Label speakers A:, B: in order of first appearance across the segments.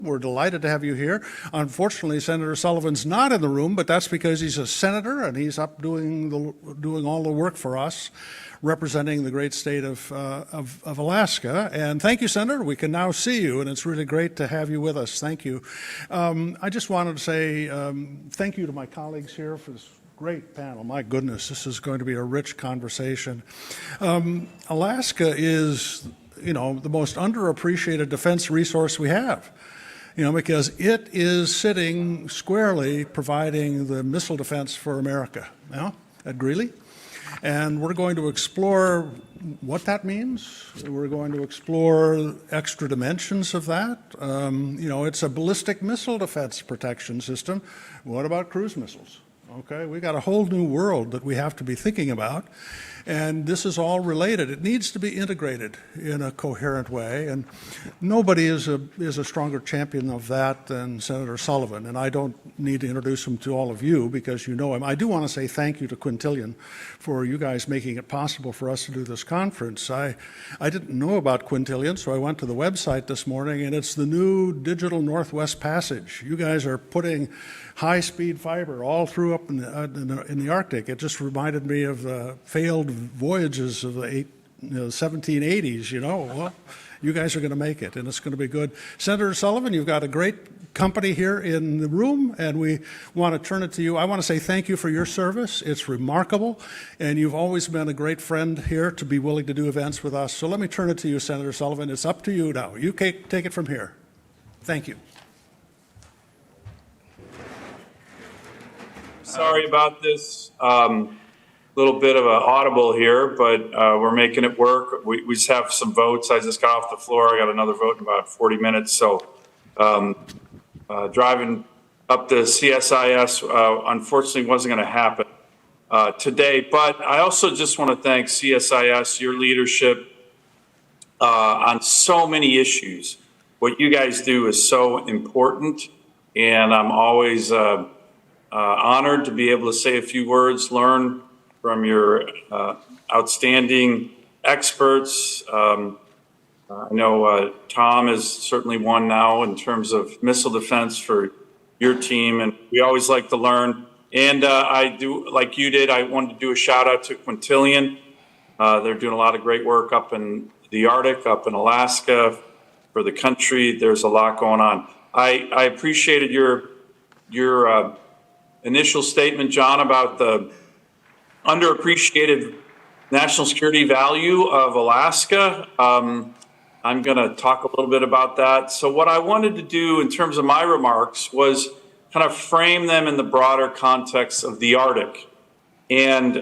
A: We're delighted to have you here. Unfortunately, Senator Sullivan's not in the room, but that's because he's a senator and he's up doing all the work for us, representing the great state of Alaska. And thank you, Senator. We can now see you, and it's really great to have you with us. Thank you. I just wanted to say thank you to my colleagues here for this great panel. My goodness, this is going to be a rich conversation. Alaska is, the most underappreciated defense resource we have. Because it is sitting squarely providing the missile defense for America, at Greeley. And we're going to explore what that means. We're going to explore extra dimensions of that. It's a ballistic missile defense protection system. What about cruise missiles? Okay, we got a whole new world that we have to be thinking about. And this is all related. It needs to be integrated in a coherent way. And nobody is a stronger champion of that than Senator Sullivan. And I don't need to introduce him to all of you because you know him. I do want to say thank you to Quintillion for you guys making it possible for us to do this conference. I didn't know about Quintillion, so I went to the website this morning, and it's the new digital Northwest Passage. You guys are putting high-speed fiber all through up in the Arctic. It just reminded me of the failed voyages of the 1780s, Well, you guys are going to make it, and it's going to be good. Senator Sullivan, you've got a great company here in the room, and we want to turn it to you. I want to say thank you for your service. It's remarkable, and you've always been a great friend here to be willing to do events with us. So let me turn it to you, Senator Sullivan. It's up to you now. You take it from here. Thank you.
B: Sorry about this. Little bit of an audible here, but we're making it work. We just have some votes. I just got off the floor. I got another vote in about 40 minutes. So driving up to CSIS, unfortunately, wasn't going to happen today. But I also just want to thank CSIS, your leadership on so many issues. What you guys do is so important, and I'm always honored to be able to say a few words, learn from your outstanding experts. I know Tom is certainly one now in terms of missile defense for your team, and we always like to learn. And I do, like you did, I wanted to do a shout out to Quintillion. They're doing a lot of great work up in the Arctic, up in Alaska, for the country. There's a lot going on. I appreciated your initial statement, John, about the underappreciated national security value of Alaska. I'm going to talk a little bit about that. So what I wanted to do in terms of my remarks was kind of frame them in the broader context of the Arctic. And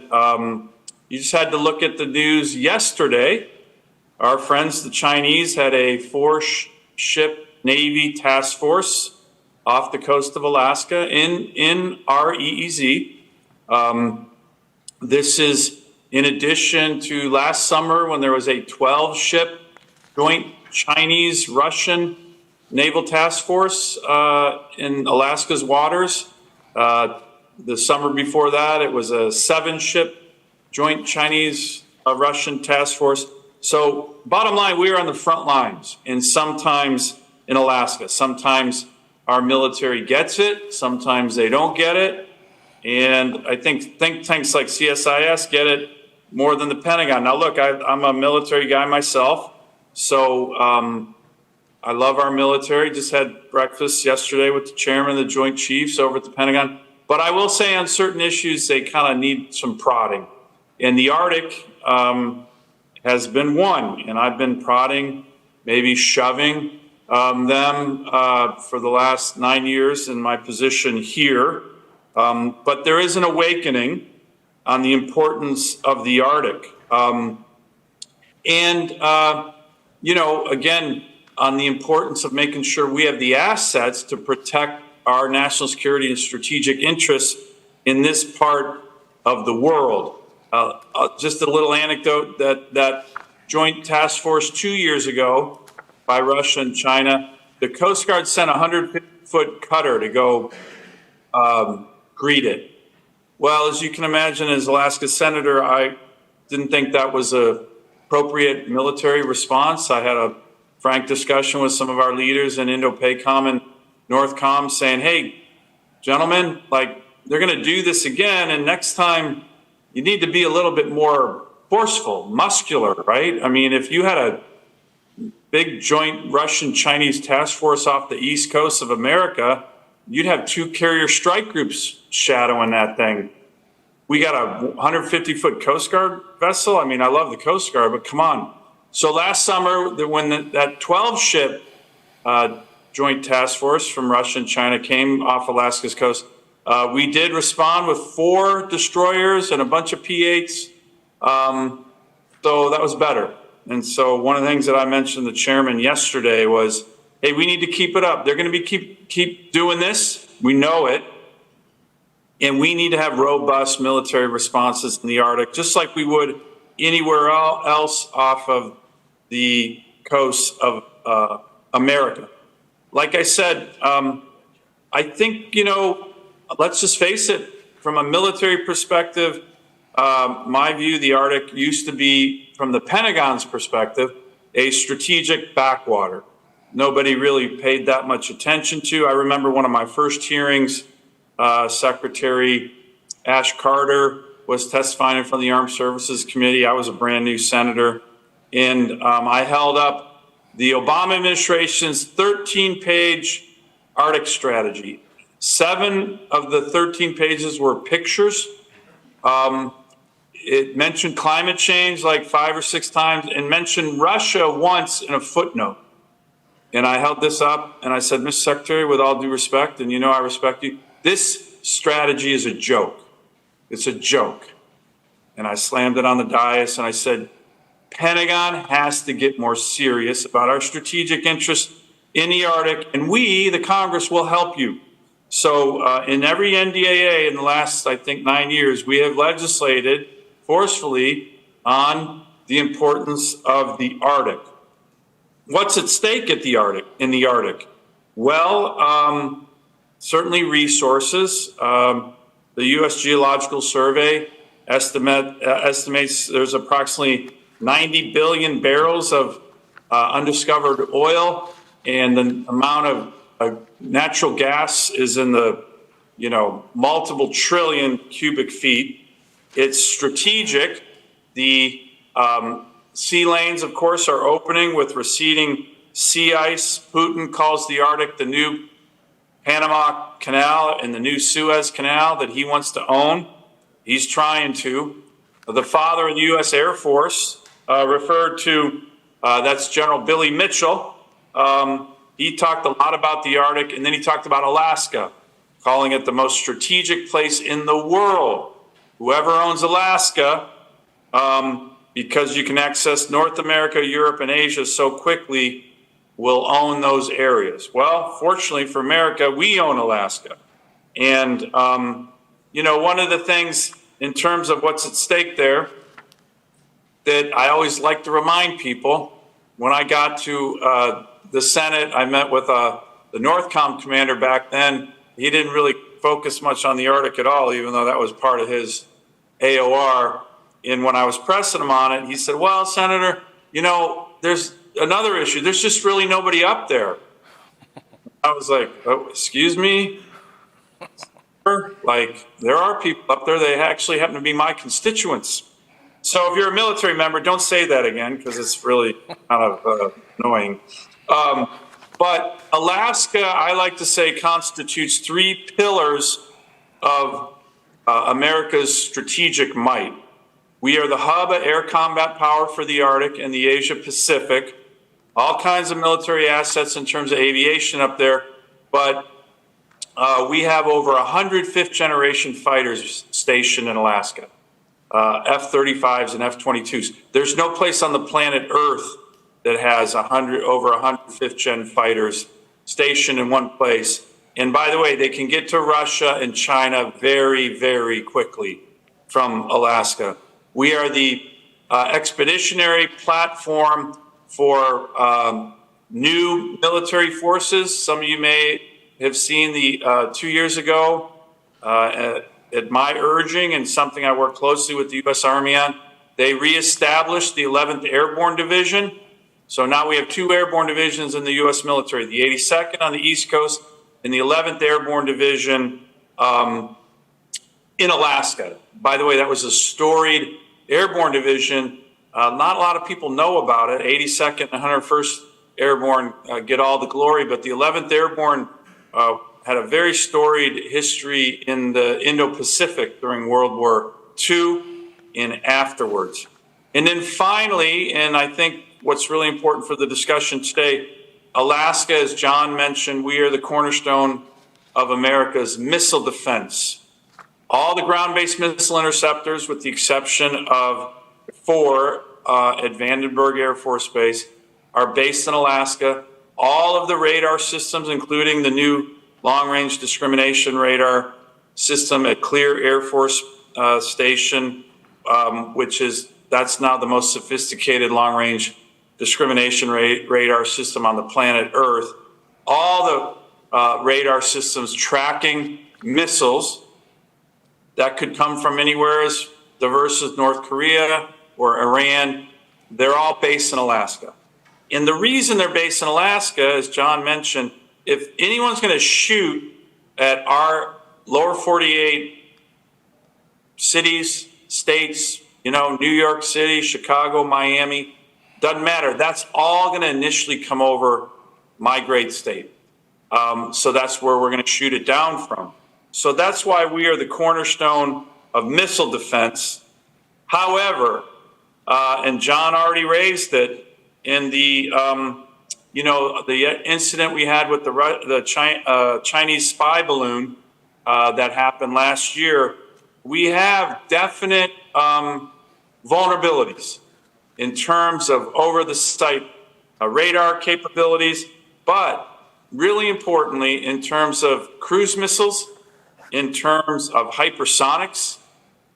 B: you just had to look at the news yesterday. Our friends, the Chinese, had a 4-ship Navy task force off the coast of Alaska in our EEZ. This is in addition to last summer when there was a 12-ship joint Chinese-Russian naval task force in Alaska's waters. The summer before that, it was a 7-ship joint Chinese-Russian task force. So bottom line, we are on the front lines, and sometimes in Alaska. Sometimes our military gets it, sometimes they don't get it. And I think tanks like CSIS get it more than the Pentagon. Now, look, I'm a military guy myself, so I love our military. Just had breakfast yesterday with the chairman of the Joint Chiefs over at the Pentagon. But I will say on certain issues, they kind of need some prodding. And the Arctic has been one, and I've been prodding, maybe shoving them for the last 9 years in my position here. But there is an awakening on the importance of the Arctic. Again, on the importance of making sure we have the assets to protect our national security and strategic interests in this part of the world. Just a little anecdote that joint task force 2 years ago by Russia and China, the Coast Guard sent a 150-foot cutter to go greet it. Well, as you can imagine, as Alaska Senator, I didn't think that was an appropriate military response. I had a frank discussion with some of our leaders in Indo-PACOM and NORTHCOM saying, hey, gentlemen, like, they're going to do this again, and next time you need to be a little bit more forceful, muscular, right? I mean, if you had a big joint Russian-Chinese task force off the east coast of America, you'd have 2 carrier strike groups shadowing that thing. We got a 150-foot Coast Guard vessel. I mean, I love the Coast Guard, but come on. So last summer, when that 12-ship joint task force from Russia and China came off Alaska's coast, we did respond with 4 destroyers and a bunch of P-8s. So that was better. And so one of the things that I mentioned to the chairman yesterday was, hey, we need to keep it up. They're going to be keep doing this. We know it. And we need to have robust military responses in the Arctic, just like we would anywhere else off of the coast of America. Like I said, I think, let's just face it, from a military perspective, my view, the Arctic used to be, from the Pentagon's perspective, a strategic backwater. Nobody really paid that much attention to. I remember one of my first hearings, Secretary Ash Carter was testifying in front of the Armed Services Committee. I was a brand new senator, and I held up the Obama administration's 13-page Arctic strategy. 7 of the 13 pages were pictures. It mentioned climate change like 5 or 6 times and mentioned Russia once in a footnote. And I held this up and I said, Mr. Secretary, with all due respect, and I respect you, this strategy is a joke. It's a joke. And I slammed it on the dais and I said, Pentagon has to get more serious about our strategic interests in the Arctic, and we, the Congress, will help you. So in every NDAA in the last, I think, 9 years, we have legislated forcefully on the importance of the Arctic. What's at stake in the Arctic? Well, certainly resources. The U.S. Geological Survey estimates there's approximately 90 billion barrels of undiscovered oil, and the amount of natural gas is in the, multiple trillion cubic feet. It's strategic. The sea lanes, of course, are opening with receding sea ice. Putin calls the Arctic the new Panama Canal and the new Suez Canal that he wants to own. He's trying to. The father of the U.S. Air Force referred to, that's General Billy Mitchell. He talked a lot about the Arctic, and then he talked about Alaska, calling it the most strategic place in the world. Whoever owns Alaska, because you can access North America, Europe, and Asia so quickly, will own those areas. Well, fortunately for America, we own Alaska. And, one of the things in terms of what's at stake there that I always like to remind people, when I got to the Senate, I met with the NORTHCOM commander back then. He didn't really focus much on the Arctic at all, even though that was part of his AOR. And when I was pressing him on it, he said, well, Senator, there's another issue. There's just really nobody up there. I was like, oh, excuse me? Like, there are people up there. They actually happen to be my constituents. So if you're a military member, don't say that again, because it's really kind of annoying. But Alaska, I like to say, constitutes 3 pillars of America's strategic might. We are the hub of air combat power for the Arctic and the Asia Pacific. All kinds of military assets in terms of aviation up there, but we have over 100 fifth-generation fighters stationed in Alaska, F-35s and F-22s. There's no place on the planet Earth that has over 100 fifth-gen fighters stationed in one place. And by the way, they can get to Russia and China very, very quickly from Alaska. We are the expeditionary platform for new military forces. Some of you may have seen the 2 years ago, at my urging and something I worked closely with the U.S. Army on, they reestablished the 11th Airborne Division. So now we have 2 airborne divisions in the U.S. military, the 82nd on the East Coast and the 11th Airborne Division in Alaska. By the way, that was a storied airborne division. Not a lot of people know about it. 82nd and 101st Airborne get all the glory, but the 11th Airborne had a very storied history in the Indo-Pacific during World War II and afterwards. And then finally, and I think what's really important for the discussion today, Alaska, as John mentioned, we are the cornerstone of America's missile defense. All the ground-based missile interceptors, with the exception of 4 at Vandenberg Air Force Base, are based in Alaska. All of the radar systems, including the new long-range discrimination radar system at Clear Air Force Station, that's now the most sophisticated long-range discrimination radar system on the planet Earth. All the radar systems tracking missiles that could come from anywhere as diverse as North Korea or Iran, they're all based in Alaska. And the reason they're based in Alaska, as John mentioned, if anyone's going to shoot at our lower 48 cities, states, New York City, Chicago, Miami, doesn't matter. That's all going to initially come over my great state. So that's where we're going to shoot it down from. So that's why we are the cornerstone of missile defense. However, and John already raised it, in the the incident we had with the Chinese spy balloon that happened last year, we have definite vulnerabilities in terms of over-the-sight radar capabilities, but really importantly, in terms of cruise missiles, in terms of hypersonics.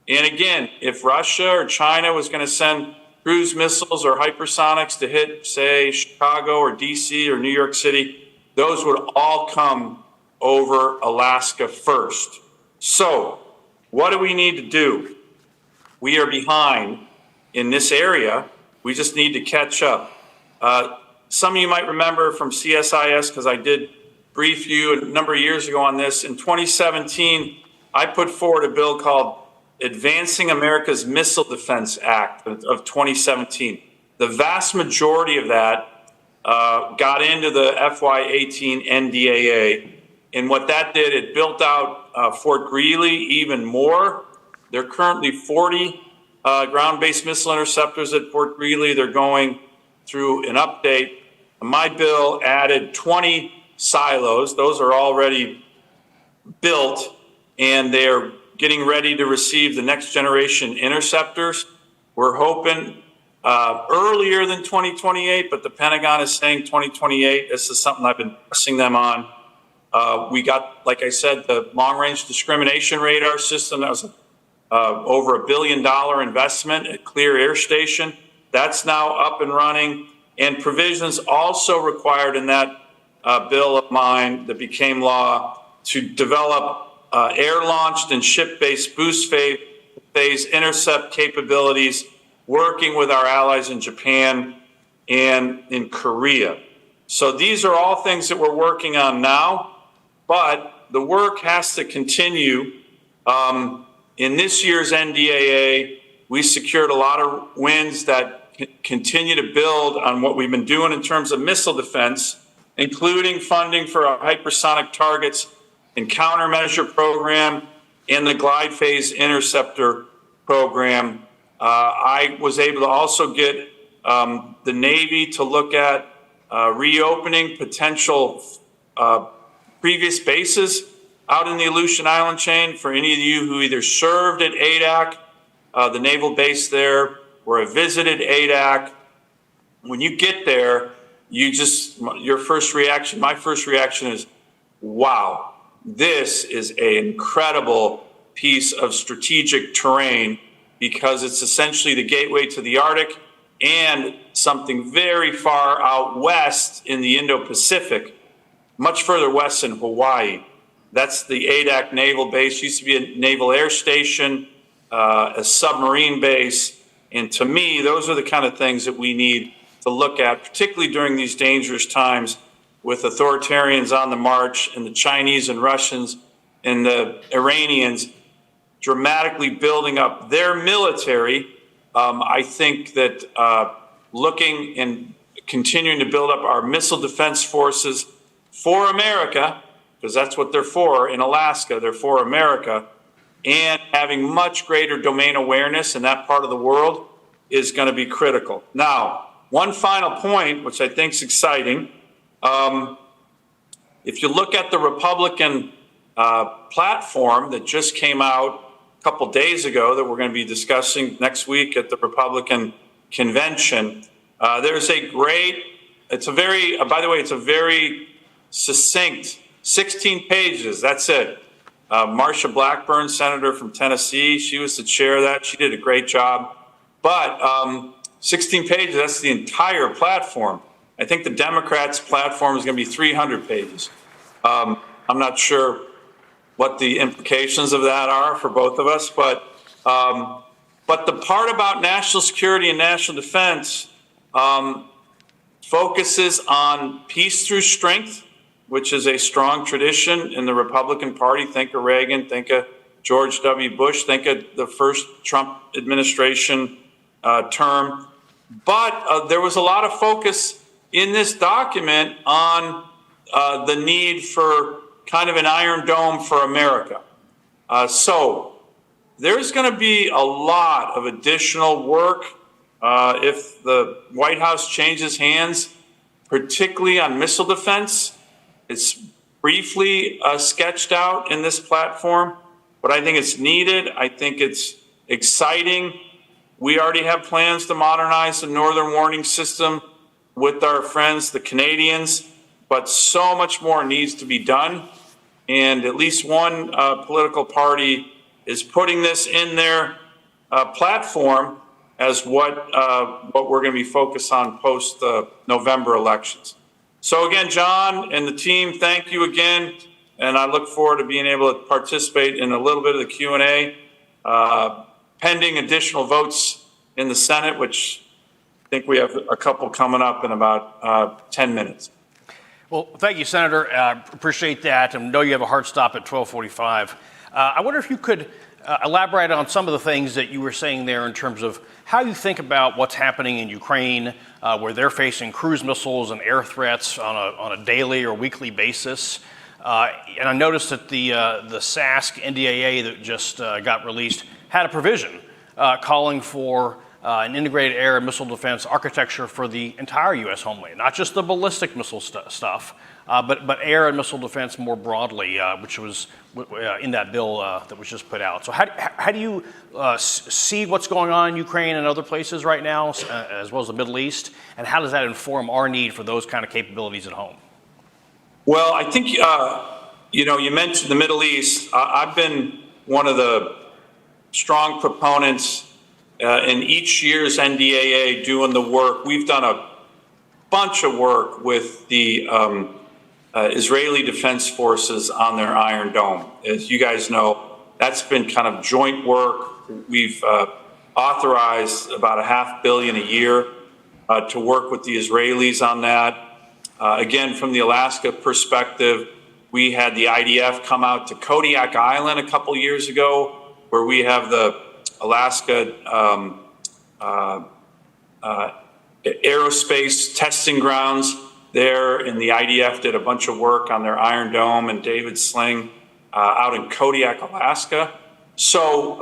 B: And again, if Russia or China was going to send cruise missiles or hypersonics to hit, say, Chicago or DC or New York City, those would all come over Alaska first. So what do we need to do? We are behind in this area. We just need to catch up. Some of you might remember from CSIS, because I did brief you a number of years ago on this. In 2017, I put forward a bill called Advancing America's Missile Defense Act of 2017. The vast majority of that got into the FY18 NDAA. And what that did, it built out Fort Greely even more. There are currently 40 ground-based missile interceptors at Fort Greely. They're going through an update. My bill added 20 silos. Those are already built, and they're getting ready to receive the next generation interceptors. We're hoping earlier than 2028, but the Pentagon is saying 2028. This is something I've been pressing them on. We got, like I said, the long-range discrimination radar system. That was over $1 billion investment at Clear Air Station. That's now up and running. And provisions also required in that bill of mine that became law to develop air-launched and ship-based boost phase intercept capabilities, working with our allies in Japan and in Korea. So these are all things that we're working on now, but the work has to continue. In this year's NDAA, we secured a lot of wins that continue to build on what we've been doing in terms of missile defense, including funding for our hypersonic targets and countermeasure program and the glide phase interceptor program. I was able to also get the Navy to look at reopening potential previous bases out in the Aleutian Island chain. For any of you who either served at ADAC, the naval base there, or have visited ADAC, when you get there, your first reaction, my first reaction is, wow, this is an incredible piece of strategic terrain, because it's essentially the gateway to the Arctic and something very far out west in the Indo-Pacific, much further west in Hawaii. That's the ADAC naval base. Used to be a naval air station, a submarine base. And to me, those are the kind of things that we need to look at, particularly during these dangerous times with authoritarians on the march and the Chinese and Russians and the Iranians dramatically building up their military. I think that looking and continuing to build up our missile defense forces for America, because that's what they're for in Alaska, they're for America, and having much greater domain awareness in that part of the world is going to be critical. Now, one final point, which I think is exciting. If you look at the Republican platform that just came out a couple days ago that we're going to be discussing next week at the Republican convention, there's a great, it's a very, by the way, it's a very succinct 16 pages. That's it. Marsha Blackburn, senator from Tennessee, she was the chair of that. She did a great job. But 16 pages, that's the entire platform. I think the Democrats' platform is going to be 300 pages. I'm not sure what the implications of that are for both of us, but the part about national security and national defense focuses on peace through strength, which is a strong tradition in the Republican Party. Think of Reagan, think of George W. Bush, think of the first Trump administration term. But there was a lot of focus in this document on the need for kind of an Iron Dome for America. So there's going to be a lot of additional work if the White House changes hands, particularly on missile defense. It's briefly sketched out in this platform, but I think it's needed. I think it's exciting. We already have plans to modernize the Northern Warning System with our friends, the Canadians, but so much more needs to be done. And at least one political party is putting this in their platform as what we're going to be focused on post the November elections. So again, John and the team, thank you again. And I look forward to being able to participate in a little bit of the Q&A, pending additional votes in the Senate, which I think we have a couple coming up in about 10 minutes.
C: Well, thank you, Senator. Appreciate that, and know you have a hard stop at 12:45. I wonder if you could elaborate on some of the things that you were saying there in terms of how you think about what's happening in Ukraine, where they're facing cruise missiles and air threats on a daily or weekly basis. And I noticed that the SASC NDAA that just got released had a provision calling for an integrated air and missile defense architecture for the entire U.S. homeland, not just the ballistic missile stuff, but air and missile defense more broadly, which was in that bill that was just put out. So how do you see what's going on in Ukraine and other places right now, as well as the Middle East, and how does that inform our need for those kind of capabilities at home?
B: Well, I think, you mentioned the Middle East. I've been one of the strong proponents in each year's NDAA doing the work. We've done a bunch of work with the Israeli Defense Forces on their Iron Dome. As you guys know, that's been kind of joint work. We've authorized about $500 million a year to work with the Israelis on that. Again, from the Alaska perspective, we had the IDF come out to Kodiak Island a couple years ago, where we have the Alaska aerospace testing grounds there, and the IDF did a bunch of work on their Iron Dome and David Sling out in Kodiak, Alaska. So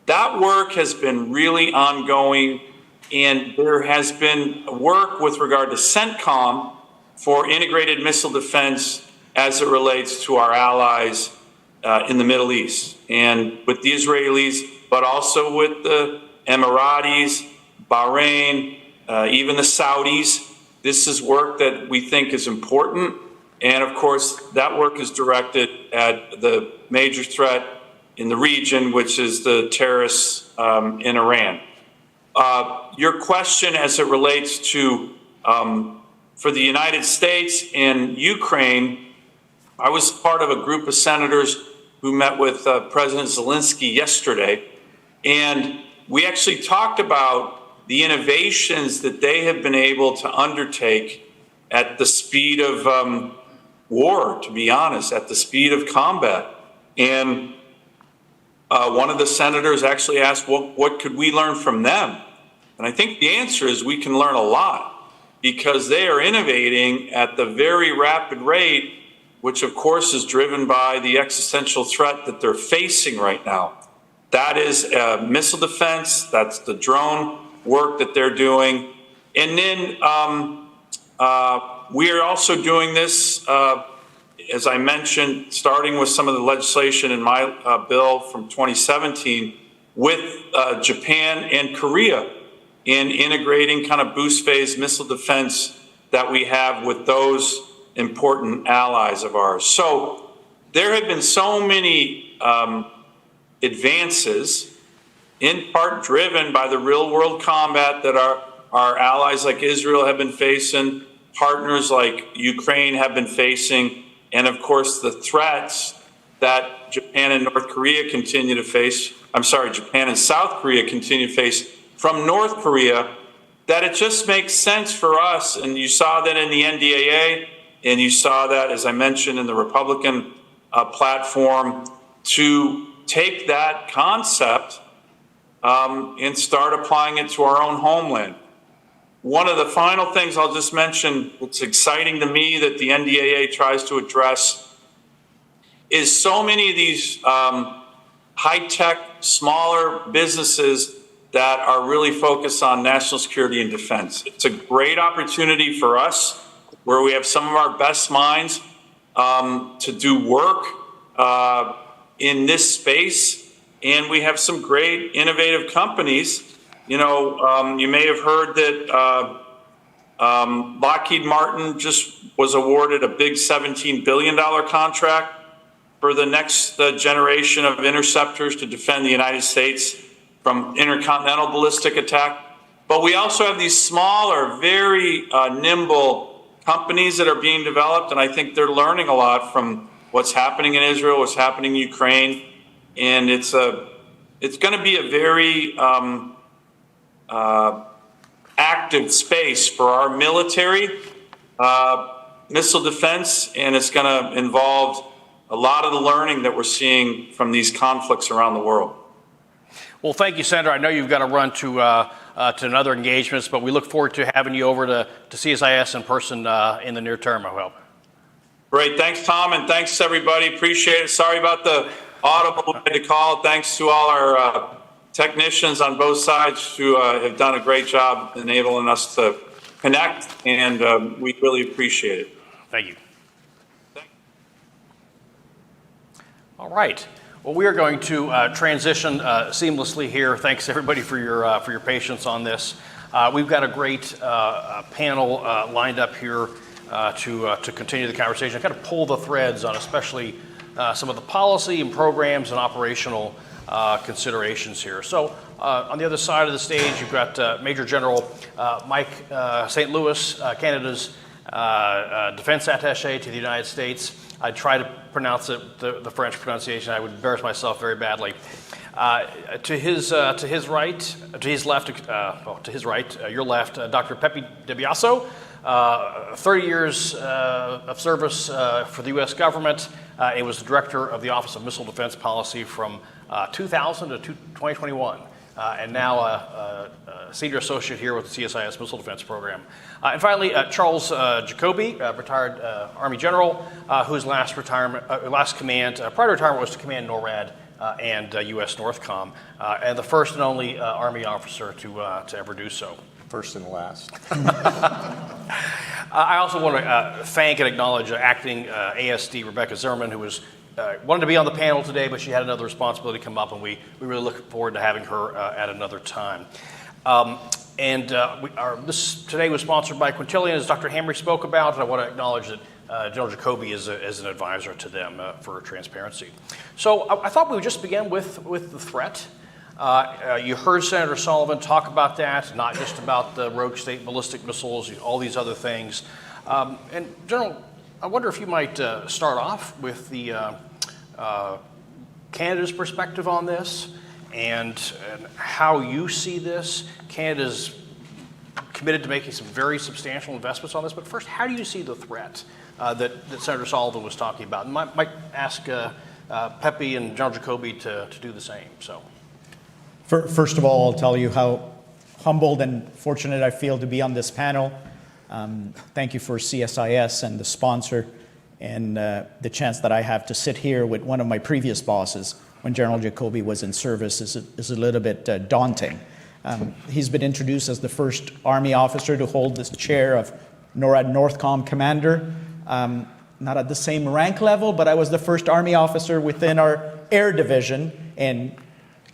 B: that work has been really ongoing, and there has been work with regard to CENTCOM for integrated missile defense as it relates to our allies in the Middle East, and with the Israelis, but also with the Emiratis, Bahrain, even the Saudis. This is work that we think is important. And of course, that work is directed at the major threat in the region, which is the terrorists in Iran. Your question as it relates to, for the United States and Ukraine, I was part of a group of senators who met with President Zelensky yesterday. And we actually talked about the innovations that they have been able to undertake at the speed of war, to be honest, at the speed of combat. And one of the senators actually asked, what could we learn from them? And I think the answer is we can learn a lot, because they are innovating at the very rapid rate, which of course is driven by the existential threat that they're facing right now. That is missile defense, that's the drone work that they're doing. And then we are also doing this, as I mentioned, starting with some of the legislation in my bill from 2017 with Japan and Korea in integrating kind of boost phase missile defense that we have with those important allies of ours. So there have been so many advances, in part driven by the real world combat that our allies like Israel have been facing, partners like Ukraine have been facing, and of course the threats that Japan and North Korea continue to face, Japan and South Korea continue to face from North Korea, that it just makes sense for us, and you saw that in the NDAA, and you saw that, as I mentioned, in the Republican platform, to take that concept and start applying it to our own homeland. One of the final things I'll just mention, what's exciting to me that the NDAA tries to address, is so many of these high-tech, smaller businesses that are really focused on national security and defense. It's a great opportunity for us, where we have some of our best minds to do work in this space, and we have some great innovative companies. You know, you may have heard that Lockheed Martin just was awarded a big $17 billion contract for the next generation of interceptors to defend the United States from intercontinental ballistic attack. But we also have these smaller, very nimble companies that are being developed, and I think they're learning a lot from what's happening in Israel, what's happening in Ukraine, and it's going to be a very active space for our military missile defense, and it's going to involve a lot of the learning that we're seeing from these conflicts around the world.
C: Well, thank you, Senator. I know you've got to run to another engagements, but we look forward to having you over to CSIS in person in the near term, I hope. Great.
B: Thanks, Tom, and thanks, everybody. Appreciate it. Sorry about the audible we had to call. Thanks to all our technicians on both sides who have done a great job enabling us to connect, and we really appreciate it.
C: Thank you. All right. Well, we are going to transition seamlessly here. Thanks everybody for your patience on this. We've got a great panel lined up here to continue the conversation, kind of pull the threads on especially some of the policy and programs and operational considerations here. So on the other side of the stage, you've got Major General Mike St. Louis, Canada's defense attaché to the United States. I try to pronounce it the French pronunciation. I would embarrass myself very badly. To his right, your left, Dr. Pepe DiBiaso, 30 years of service for the U.S. government. He was the director of the Office of Missile Defense Policy from 2000 to 2021. And now a senior associate here with the CSIS Missile Defense Program. And finally, Charles Jacoby, retired Army General, whose last command, prior to retirement, was to command NORAD and USNORTHCOM, and the first and only Army officer to ever do so.
D: First and last.
C: I also want to thank and acknowledge acting ASD Rebecca Zimmerman, who was wanted to be on the panel today, but she had another responsibility come up, and we really look forward to having her at another time. This today was sponsored by Quintillion, as Dr. Hamre spoke about, and I want to acknowledge that General Jacoby is an advisor to them for transparency. So I thought we would just begin with the threat. You heard Senator Sullivan talk about that, not just about the rogue state ballistic missiles, all these other things. And General, I wonder if you might start off with the Canada's perspective on this, and how you see this. Canada's committed to making some very substantial investments on this, but first, how do you see the threat that Senator Sullivan was talking about? And might ask Pepe and General Jacoby to do the same. So,
D: first of all, I'll tell you how humbled and fortunate I feel to be on this panel. Thank you for CSIS and the sponsor, and the chance that I have to sit here with one of my previous bosses when General Jacoby was in service is a little bit daunting. He's been introduced as the first Army officer to hold this chair of NORAD NORTHCOM Commander. Not at the same rank level, but I was the first Army officer within our Air Division in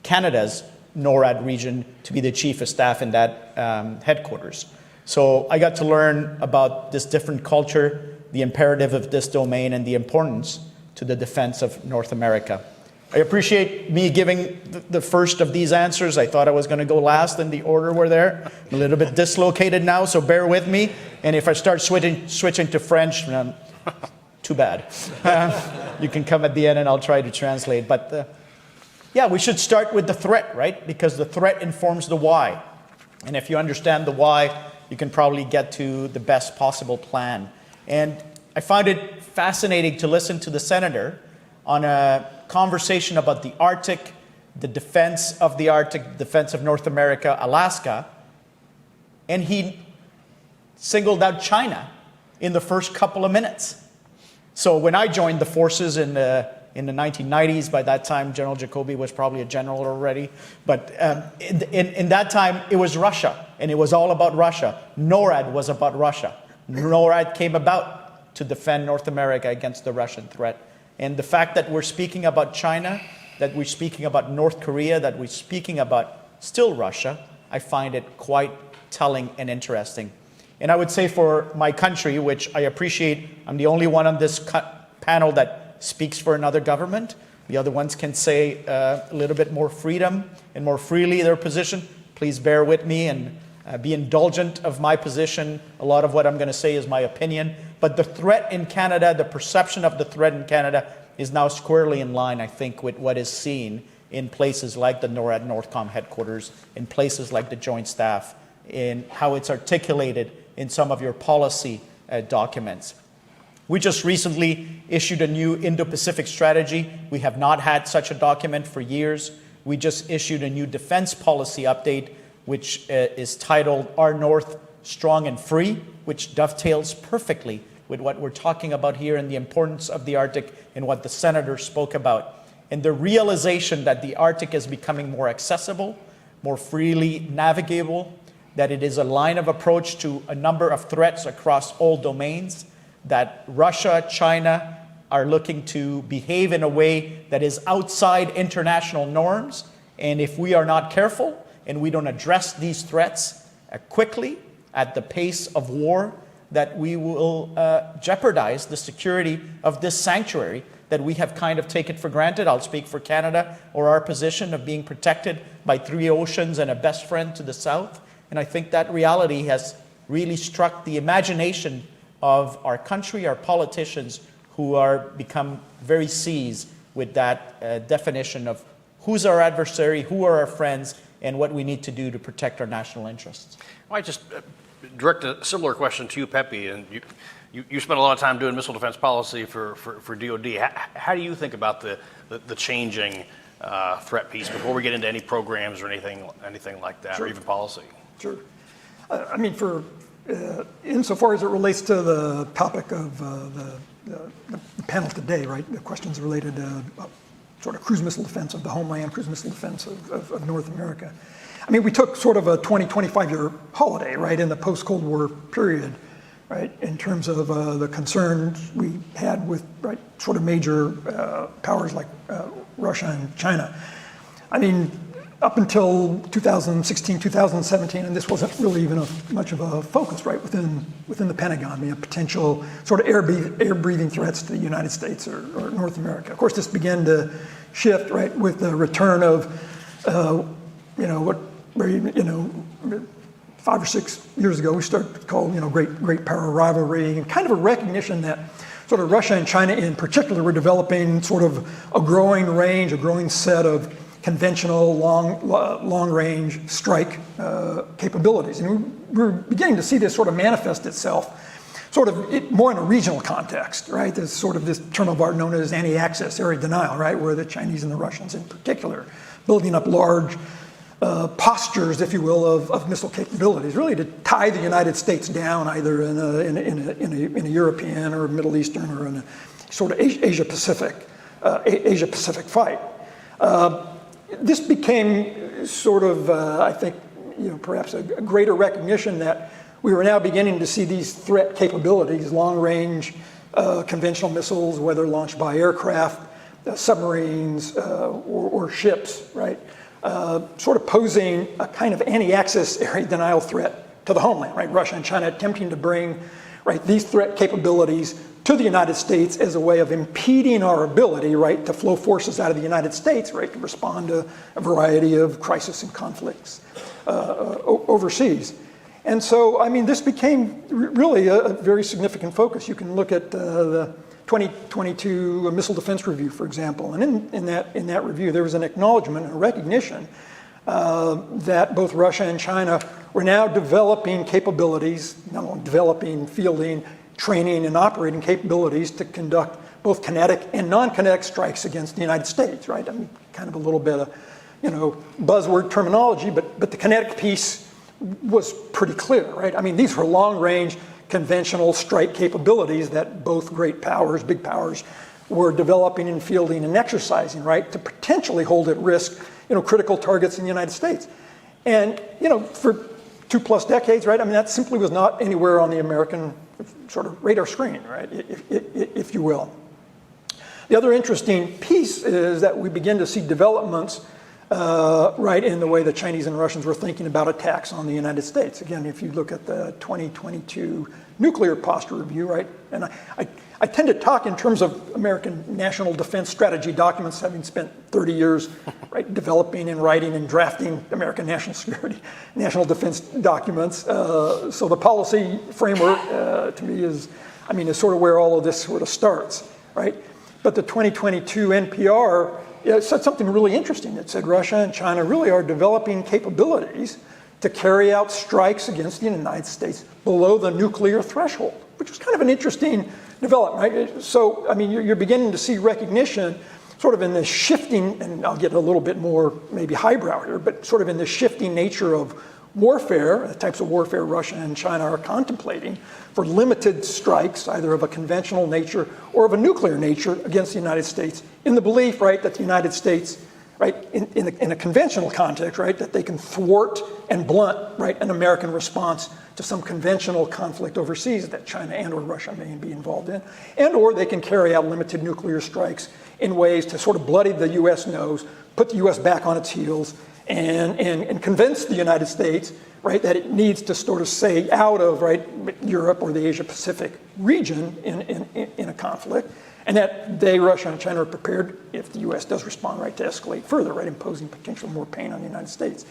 D: Canada's NORAD region to be the Chief of Staff in that headquarters. So I got to learn about this different culture, the imperative of this domain, and the importance to the defense of North America. I appreciate me giving the first of these answers. I thought I was going to go last in the order we're there. I'm a little bit dislocated now, so bear with me. And if I start switching to French, too bad. You can come at the end and I'll try to translate. But yeah, we should start with the threat, right? Because the threat informs the why. And if you understand the why, you can probably get to the best possible plan. And I find it fascinating to listen to the senator on a conversation about the Arctic, the defense of the Arctic, defense of North America, Alaska, and he singled out China in the first couple of minutes. So when I joined the forces in the 1990s, by that time General Jacoby was probably a general already, but in that time it was Russia, and it was all about Russia. NORAD was about Russia. NORAD came about to defend North America against the Russian threat. And the fact that we're speaking about China, that we're speaking about North Korea, that we're speaking about still Russia, I find it quite telling and interesting. And I would say for my country, which I appreciate, I'm the only one on this panel that speaks for another government. The other ones can say a little bit more freedom and more freely their position. Please bear with me and be indulgent of my position. A lot of what I'm going to say is my opinion. But the threat in Canada, the perception of the threat in Canada is now squarely in line, I think, with what is seen in places like the NORAD NORTHCOM headquarters, in places like the Joint Staff, in how it's articulated in some of your policy documents. We just recently issued a new Indo-Pacific strategy. We have not had such a document for years. We just issued a new defense policy update, which is titled Our North Strong and Free, which dovetails perfectly with what we're talking about here and the importance of the Arctic and what the senator spoke about. And the realization that the Arctic is becoming more accessible, more freely navigable, that it is a line of approach to a number of threats across all domains, that Russia, China are looking to behave in a way that is outside international norms. And if we are not careful and we don't address these threats quickly at the pace of war, that we will jeopardize the security of this sanctuary that we have kind of taken for granted. I'll speak for Canada, or our position of being protected by 3 oceans and a best friend to the south. And I think that reality has really struck the imagination of our country, our politicians, who are become very seized with that definition of who's our adversary, who are our friends, and what we need to do to protect our national interests.
C: Well, I just direct a similar question to you, Pepe, and you spent a lot of time doing missile defense policy for DoD. How do you think about the changing threat piece before we get into any programs or anything like that,
E: Sure.
C: or even policy?
E: Sure. I mean, insofar as it relates to the topic of the panel today, right? The questions related to sort of cruise missile defense of the homeland, cruise missile defense of North America. I mean, we took sort of a 25-year holiday, right, in the post-Cold War period, right, in terms of the concerns we had with, right, sort of major powers like Russia and China. I mean, up until 2016, 2017, and this wasn't really even much of a focus, right, within the Pentagon, I mean, potential sort of air-breathing threats to the United States or North America. Of course, this began to shift, right, with the return of, 5 or 6 years ago, we started to call, great power rivalry, and kind of a recognition that sort of Russia and China in particular were developing sort of a growing range, a growing set of conventional long-range strike capabilities. And we're beginning to see this sort of manifest itself more in a regional context, right? There's sort of this term of art known as anti-access area denial, right? Where the Chinese and the Russians in particular building up large postures, if you will, of missile capabilities, really to tie the United States down either in a European or Middle Eastern or in a sort of Asia Pacific fight. This became sort of, I think, perhaps a greater recognition that we were now beginning to see these threat capabilities, long-range conventional missiles, whether launched by aircraft, submarines, or ships, right? Sort of posing a kind of anti-access area denial threat to the homeland, right? Russia and China attempting to bring, right, these threat capabilities to the United States as a way of impeding our ability, right, to flow forces out of the United States, right, to respond to a variety of crises and conflicts overseas. And so, I mean, this became really a very significant focus. You can look at the 2022 Missile Defense Review, for example, and in that review, there was an acknowledgement and a recognition that both Russia and China were now developing capabilities, not only developing, fielding, training, and operating capabilities to conduct both kinetic and non-kinetic strikes against the United States, right? I mean, kind of a little bit of, buzzword terminology, but the kinetic piece was pretty clear, right? I mean, these were long-range conventional strike capabilities that both great powers, big powers, were developing and fielding and exercising, right, to potentially hold at risk, critical targets in the United States. And, for 2+ decades, right, I mean, that simply was not anywhere on the American sort of radar screen, right, if you will. The other interesting piece is that we begin to see developments right in the way the Chinese and Russians were thinking about attacks on the United States. Again, if you look at the 2022 Nuclear Posture Review, right, and I tend to talk in terms of American national defense strategy documents, having spent 30 years, right, developing and writing and drafting American national security, national defense documents. So the policy framework, to me, is sort of where all of this sort of starts, right? But the 2022 NPR said something really interesting. It said Russia and China really are developing capabilities to carry out strikes against the United States below the nuclear threshold, which was kind of an interesting development, right? So, I mean, you're beginning to see recognition sort of in this shifting, and I'll get a little bit more maybe highbrow here, but sort of in the shifting nature of warfare, the types of warfare Russia and China are contemplating for limited strikes, either of a conventional nature or of a nuclear nature against the United States, in the belief, right, that the United States, right, in a conventional context, right, that they can thwart and blunt, right, an American response to some conventional conflict overseas that China and or Russia may be involved in, and or they can carry out limited nuclear strikes in ways to sort of bloody the U.S. nose, put the U.S. back on its heels, and convince the United States, right, that it needs to sort of stay out of, right, Europe or the Asia Pacific region in a conflict, and that they, Russia and China, are prepared, if the U.S. does respond, right, to escalate further, right, imposing potential more pain on the United States.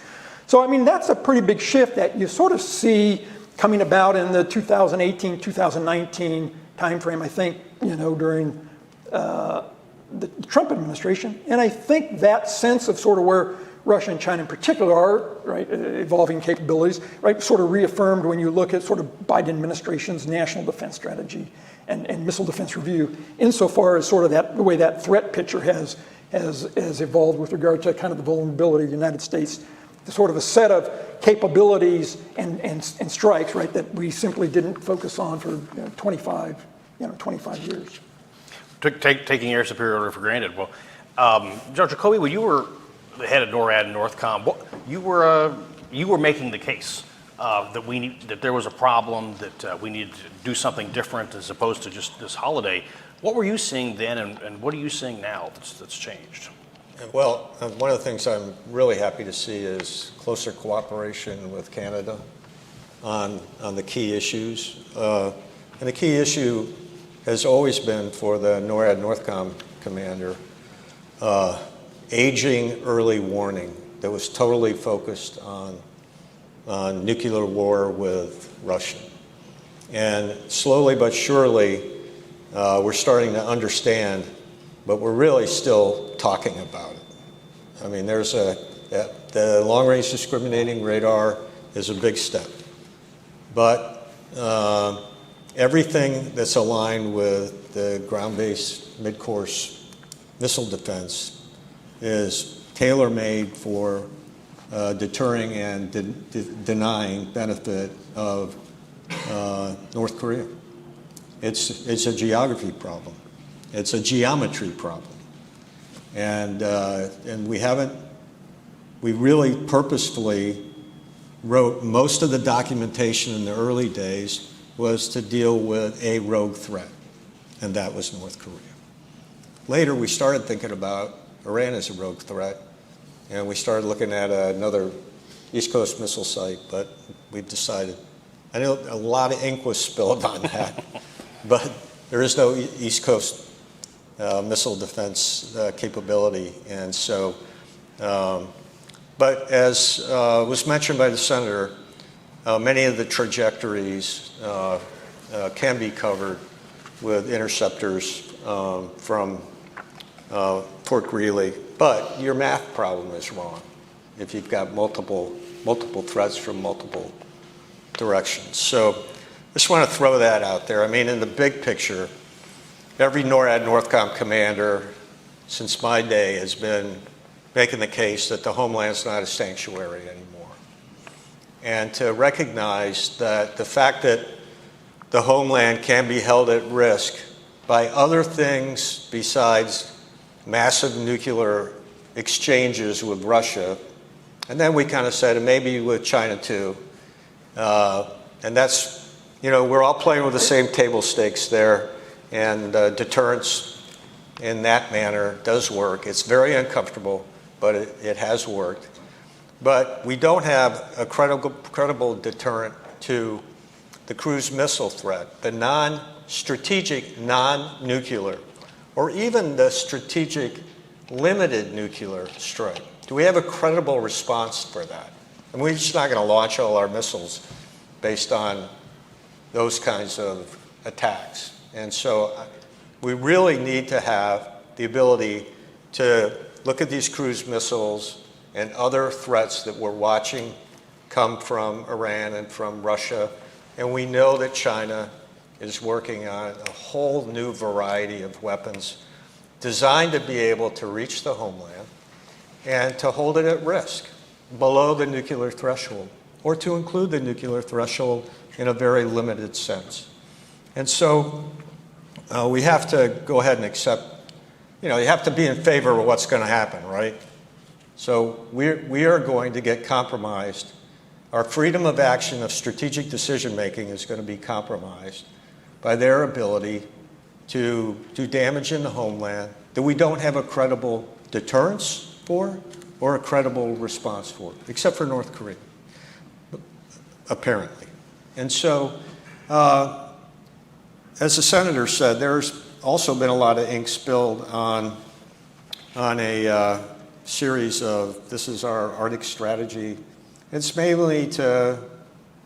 E: So, I mean, that's a pretty big shift that you sort of see coming about in the 2018, 2019 timeframe, I think, during the Trump administration. And I think that sense of sort of where Russia and China in particular are, right, evolving capabilities, right, sort of reaffirmed when you look at sort of Biden administration's national defense strategy and missile defense review, insofar as sort of the way that threat picture has evolved with regard to kind of the vulnerability of the United States, to sort of a set of capabilities and strikes, right, that we simply didn't focus on for 25 years.
C: Taking air superiority for granted. Well, General Jacoby, when you were the head of NORAD and NORTHCOM, you were making the case that there was a problem, that we needed to do something different as opposed to just this holiday. What were you seeing then, and what are you seeing now that's changed?
F: Well, one of the things I'm really happy to see is closer cooperation with Canada on the key issues. And the key issue has always been for the NORAD NORTHCOM commander, aging early warning that was totally focused on nuclear war with Russia. And slowly but surely, we're starting to understand, but we're really still talking about it. I mean, the long-range discriminating radar is a big step. But everything that's aligned with the ground-based mid-course missile defense is tailor-made for deterring and denying benefit of North Korea. It's a geography problem. It's a geometry problem. And we really purposefully wrote most of the documentation in the early days was to deal with a rogue threat, and that was North Korea. Later, we started thinking about Iran as a rogue threat, and we started looking at another East Coast missile site, but we've decided, I know a lot of ink was spilled on that, but there is no East Coast missile defense capability, and so, but as was mentioned by the Senator, many of the trajectories can be covered with interceptors from Fort Greely, but your math problem is wrong if you've got multiple threats from multiple directions. So I just want to throw that out there. I mean, in the big picture, every NORAD NORTHCOM commander since my day has been making the case that the homeland's not a sanctuary anymore. And to recognize that the fact that the homeland can be held at risk by other things besides massive nuclear exchanges with Russia, and then we kind of said, and maybe with China too, and that's, you know, we're all playing with the same table stakes there. And deterrence in that manner does work. It's very uncomfortable, but it has worked. But we don't have a credible deterrent to the cruise missile threat, the non-strategic, non-nuclear, or even the strategic limited nuclear strike. Do we have a credible response for that? And we're just not going to launch all our missiles based on those kinds of attacks. And so we really need to have the ability to look at these cruise missiles and other threats that we're watching come from Iran and from Russia. And we know that China is working on a whole new variety of weapons designed to be able to reach the homeland and to hold it at risk below the nuclear threshold, or to include the nuclear threshold in a very limited sense. And so we have to go ahead and accept, you know, you have to be in favor of what's going to happen, right? So we are going to get compromised. Our freedom of action, of strategic decision making, is going to be compromised by their ability to do damage in the homeland that we don't have a credible deterrence for or a credible response for, except for North Korea, apparently. And so, as the Senator said, there's also been a lot of ink spilled on a series of, this is our Arctic strategy. It's mainly to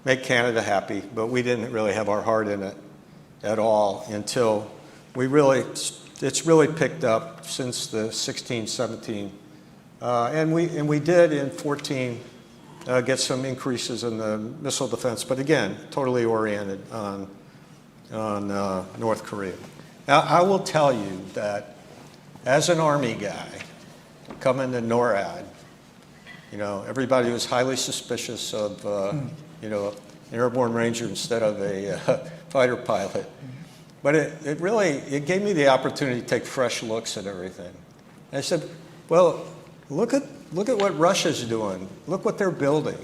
F: make Canada happy, but we didn't really have our heart in it at all until it's really picked up since the 16, 17. And we did in 14 get some increases in the missile defense, but again, totally oriented on North Korea. Now, I will tell you that as an Army guy coming to NORAD, you know, everybody was highly suspicious of, you know, an airborne ranger instead of a fighter pilot. But it really gave me the opportunity to take fresh looks at everything. And I said, well, look at what Russia's doing. Look what they're building.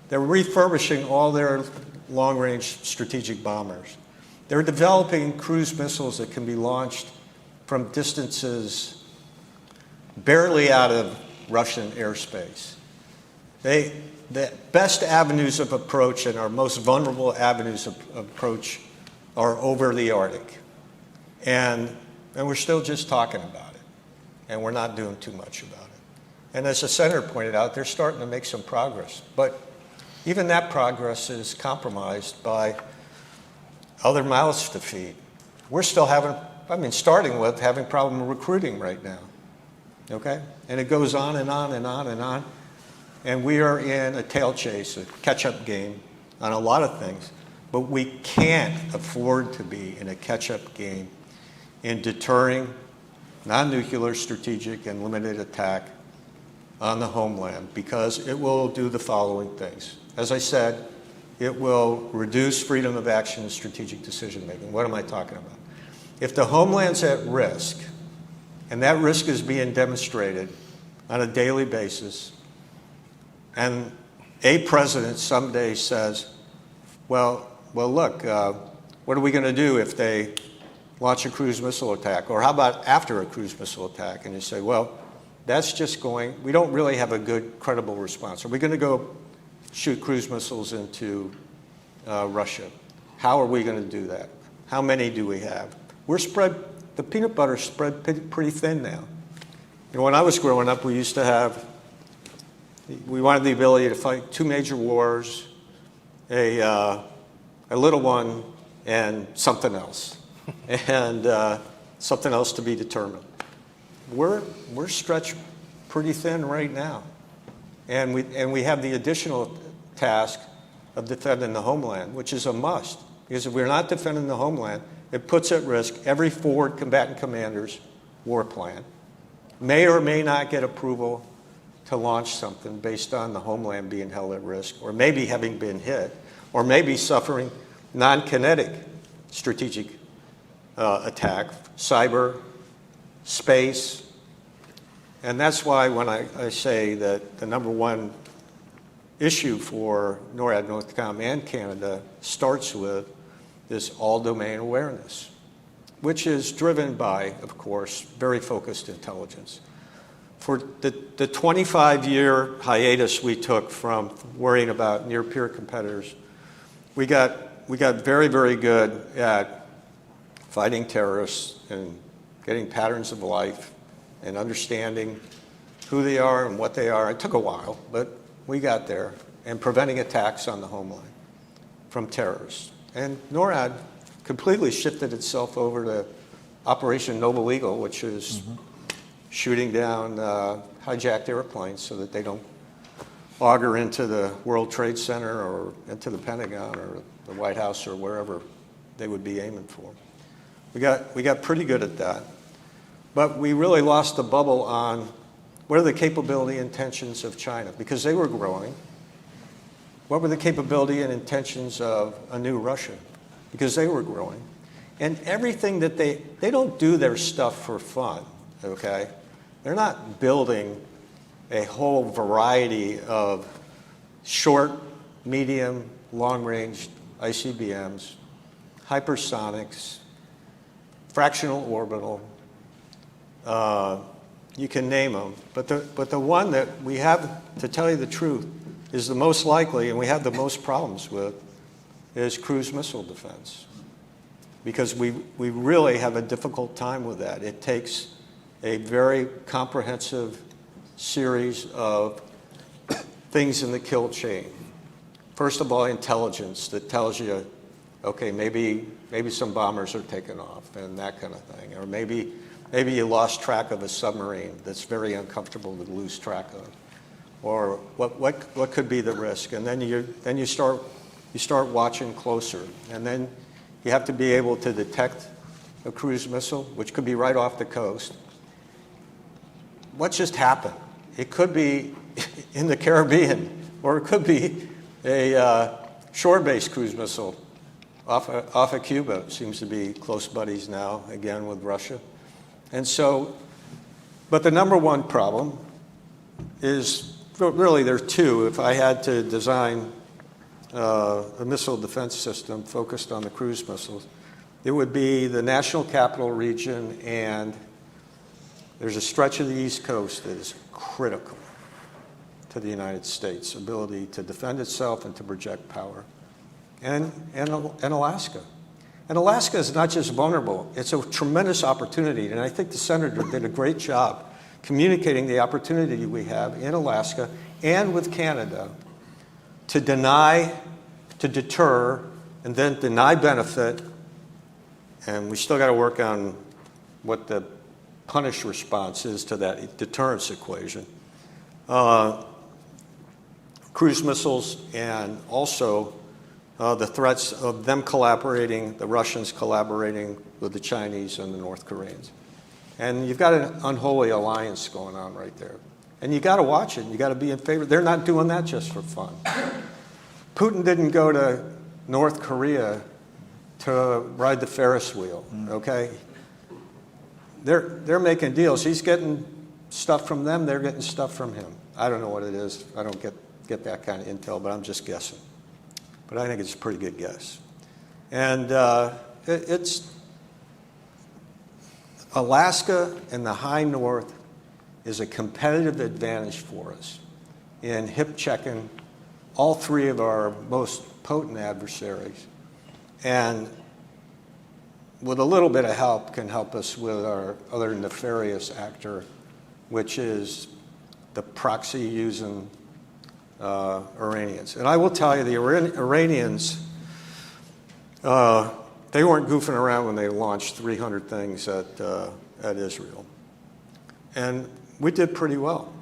F: They're refurbishing all their long-range strategic bombers. They're developing cruise missiles that can be launched from distances barely out of Russian airspace. The best avenues of approach and our most vulnerable avenues of approach are over the Arctic. And we're still just talking about it. And we're not doing too much about it. And as the Senator pointed out, they're starting to make some progress. But even that progress is compromised by other mouths to feed. We're still having, starting with having problem recruiting right now. okay? And it goes on and on and on and on. And we are in a tail chase, a catch-up game on a lot of things. But we can't afford to be in a catch-up game in deterring non-nuclear, strategic, and limited attack on the homeland, because it will do the following things. As I said, it will reduce freedom of action and strategic decision-making. What am I talking about? If the homeland's at risk, and that risk is being demonstrated on a daily basis, and a president someday says, well, look, what are we going to do if they launch a cruise missile attack? Or how about after a cruise missile attack? And you say, well, that's just going, we don't really have a good, credible response. Are we going to go shoot cruise missiles into Russia? How are we going to do that? How many do we have? We're spread, the peanut butter's spread pretty thin now. You know, when I was growing up, we used to have, we wanted the ability to fight 2 major wars, a little one, and something else. And something else to be determined. We're stretched pretty thin right now. And we have the additional task of defending the homeland, which is a must. Because if we're not defending the homeland, it puts at risk every forward combatant commander's war plan. May or may not get approval to launch something based on the homeland being held at risk, or maybe having been hit, or maybe suffering non-kinetic strategic attack, cyber, space. And that's why when I say that the number one issue for NORAD, NORTHCOM, and Canada starts with this all-domain awareness, which is driven by, of course, very focused intelligence. For the 25-year hiatus we took from worrying about near-peer competitors, we got very, very good at fighting terrorists and getting patterns of life and understanding who they are and what they are. It took a while, but we got there, and preventing attacks on the homeland from terrorists. And NORAD completely shifted itself over to Operation Noble Eagle, which is shooting down hijacked airplanes so that they don't auger into the World Trade Center or into the Pentagon or the White House or wherever they would be aiming for. We got pretty good at that. But we really lost the bubble on what are the capability intentions of China, because they were growing. What were the capability and intentions of a new Russia, because they were growing. And everything that they don't do their stuff for fun, okay? They're not building a whole variety of short, medium, long-range ICBMs, hypersonics, fractional orbital, you can name them. But the one that we have, to tell you the truth, is the most likely and we have the most problems with is cruise missile defense. Because we really have a difficult time with that. It takes a very comprehensive series of things in the kill chain. First of all, intelligence that tells you, okay, maybe some bombers are taking off and that kind of thing. Or maybe you lost track of a submarine that's very uncomfortable to lose track of. Or what could be the risk? And then you start watching closer. And then you have to be able to detect a cruise missile, which could be right off the coast. What just happened? It could be in the Caribbean, or it could be a shore-based cruise missile off of Cuba. It seems to be close buddies now, again, with Russia. And so, but the number one problem is, really there's two. If I had to design a missile defense system focused on the cruise missiles, it would be the national capital region, and there's a stretch of the East Coast that is critical to the United States' ability to defend itself and to project power, and Alaska. And Alaska is not just vulnerable, it's a tremendous opportunity, and I think the senator did a great job communicating the opportunity we have in Alaska and with Canada to deny, to deter, and then deny benefit. And we still got to work on what the punish response is to that deterrence equation. Cruise missiles and also the threats of them collaborating, the Russians collaborating with the Chinese and the North Koreans. And you've got an unholy alliance going on right there. And you got to watch it. You got to be in favor. They're not doing that just for fun. Putin didn't go to North Korea to ride the Ferris wheel, okay? They're making deals. He's getting stuff from them. They're getting stuff from him. I don't know what it is. I don't get that kind of intel, but I'm just guessing. But I think it's a pretty good guess. And it's Alaska and the high north is a competitive advantage for us in hip checking all three of our most potent adversaries. And with a little bit of help can help us with our other nefarious actor, which is the proxy using Iranians. And I will tell you, the Iranians, they weren't goofing around when they launched 300 things at Israel. And we did pretty well.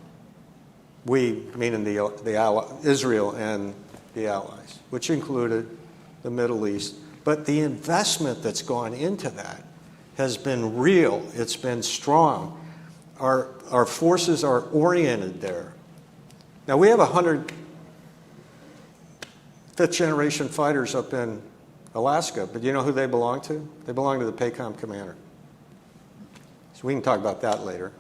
F: We, meaning Israel and the allies, which included the Middle East. But the investment that's gone into that has been real. It's been strong. Our forces are oriented there. Now, we have 100 fifth-generation fighters up in Alaska, but you know who they belong to? They belong to the PACOM commander. So we can talk about that later.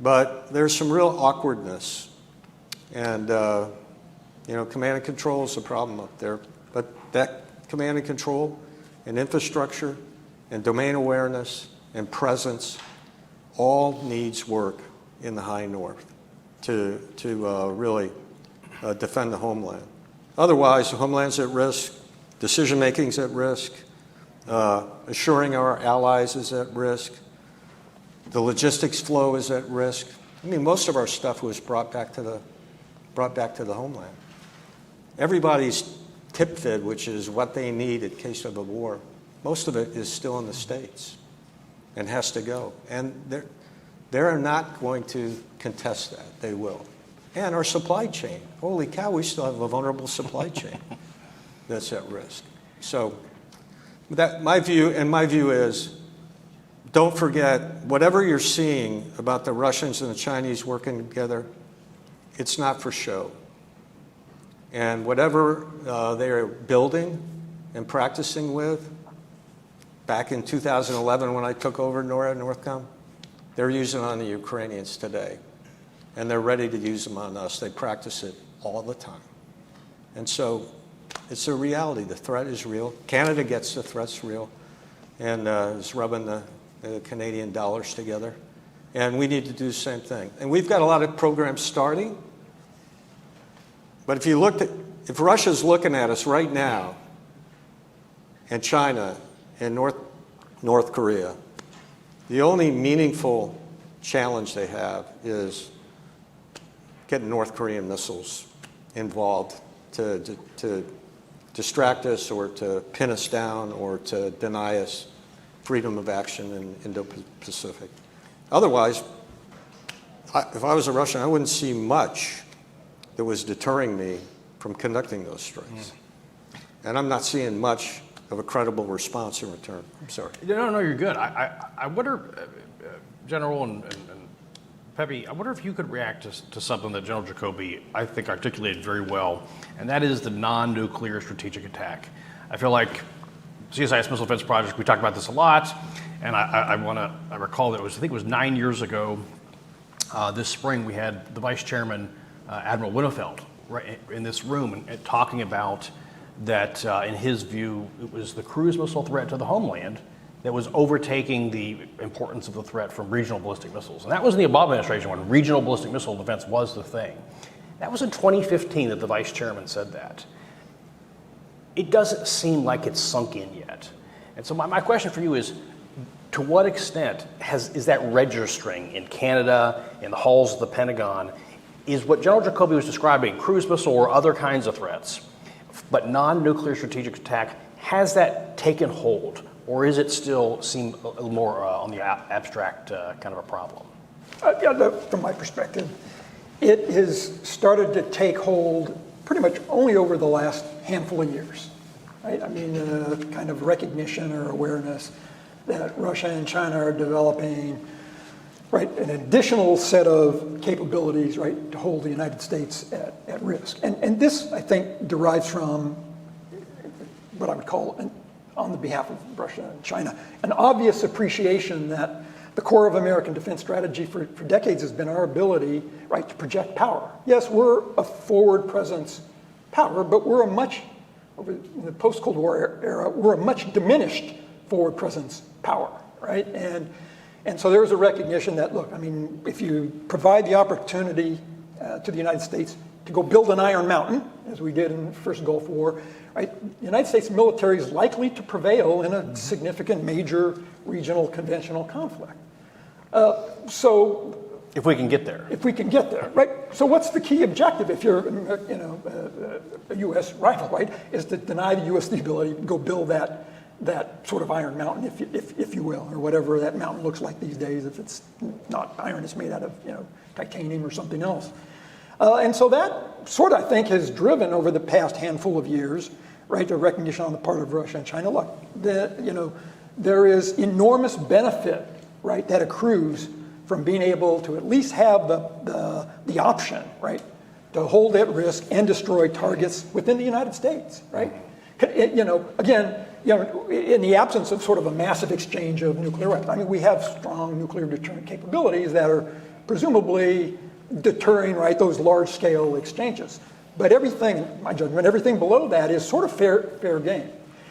F: But there's some real awkwardness. And, command and control is a problem up there. But that command and control and infrastructure and domain awareness and presence all needs work in the high north to really defend the homeland. Otherwise, the homeland's at risk, decision-making's at risk, assuring our allies is at risk, the logistics flow is at risk. I mean, most of our stuff was brought back to the homeland. Everybody's tip fed, which is what they need in case of a war, most of it is still in the States and has to go. And they're not going to contest that. They will. And our supply chain. Holy cow, we still have a vulnerable supply chain that's at risk. So my view is, don't forget, whatever you're seeing about the Russians and the Chinese working together, it's not for show. And whatever they're building and practicing with, back in 2011 when I took over NORAD, NORTHCOM, they're using on the Ukrainians today. And they're ready to use them on us. They practice it all the time. And so it's a reality. The threat is real. Canada gets the threat's real and is rubbing the Canadian dollars together. And we need to do the same thing. And we've got a lot of programs starting. But if Russia's looking at us right now, and China and North Korea, the only meaningful challenge they have is getting North Korean missiles involved to distract us or to pin us down or to deny us freedom of action in Indo-Pacific. Otherwise, if I was a Russian, I wouldn't see much that was deterring me from conducting those strikes. And I'm not seeing much of a credible response in return. I'm sorry.
C: No, you're good. I wonder, General and Pepe, I wonder if you could react to something that General Jacoby, I think, articulated very well, and that is the non-nuclear strategic attack. I feel like CSIS Missile Defense Project, we talked about this a lot, and I recall that I think it was 9 years ago, this spring, we had the Vice Chairman, Admiral Winnefeld, right in this room and talking about that, in his view, it was the cruise missile threat to the homeland that was overtaking the importance of the threat from regional ballistic missiles. And that was in the Obama administration when regional ballistic missile defense was the thing. That was in 2015 that the Vice Chairman said that. It doesn't seem like it's sunk in yet. And so my question for you is, to what extent is that registering in Canada, in the halls of the Pentagon? Is what General Jacoby was describing, cruise missile or other kinds of threats, but non-nuclear strategic attack, has that taken hold or is it still seem a little more on the abstract kind of a problem?
E: From my perspective, it has started to take hold pretty much only over the last handful of years, right? I mean, kind of recognition or awareness that Russia and China are developing, right, an additional set of capabilities, right, to hold the United States at risk. And this, I think, derives from what I would call, on the behalf of Russia and China, an obvious appreciation that the core of American defense strategy for decades has been our ability, right, to project power. Yes, we're a forward presence power, but we're in the post-Cold War era, we're a much diminished forward presence power, right? And so there's a recognition that, look, I mean, if you provide the opportunity to the United States to go build an Iron Mountain, as we did in the first Gulf War, right, the United States military is likely to prevail in a significant major regional conventional conflict. So
C: if we can get there.
E: If we can get there, right? So what's the key objective if you're, a U.S. rival, right, is to deny the U.S. the ability to go build that sort of Iron Mountain, if you will, or whatever that mountain looks like these days. If it's not iron, it's made out of titanium or something else. And so that sort of, I think, has driven over the past handful of years, right, the recognition on the part of Russia and China. Look, there is enormous benefit, right, that accrues from being able to at least have the option, right, to hold at risk and destroy targets within the United States, right? Again, in the absence of sort of a massive exchange of nuclear weapons, I mean, we have strong nuclear deterrent capabilities that are presumably deterring, right, those large-scale exchanges. But everything, in my judgment, everything below that is sort of fair game.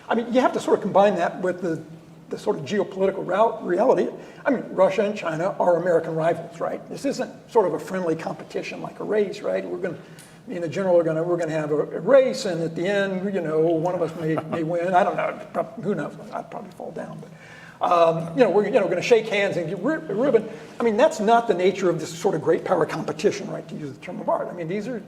E: I mean, you have to sort of combine that with the sort of geopolitical reality. I mean, Russia and China are American rivals, right? This isn't sort of a friendly competition like a race, right? We're going to, me and the general we're going to have a race, and at the end, one of us may win. I don't know. Who knows? I'd probably fall down, but we're going to shake hands and get ribbon. I mean, that's not the nature of this sort of great power competition, right? To use the term of art. I mean, these are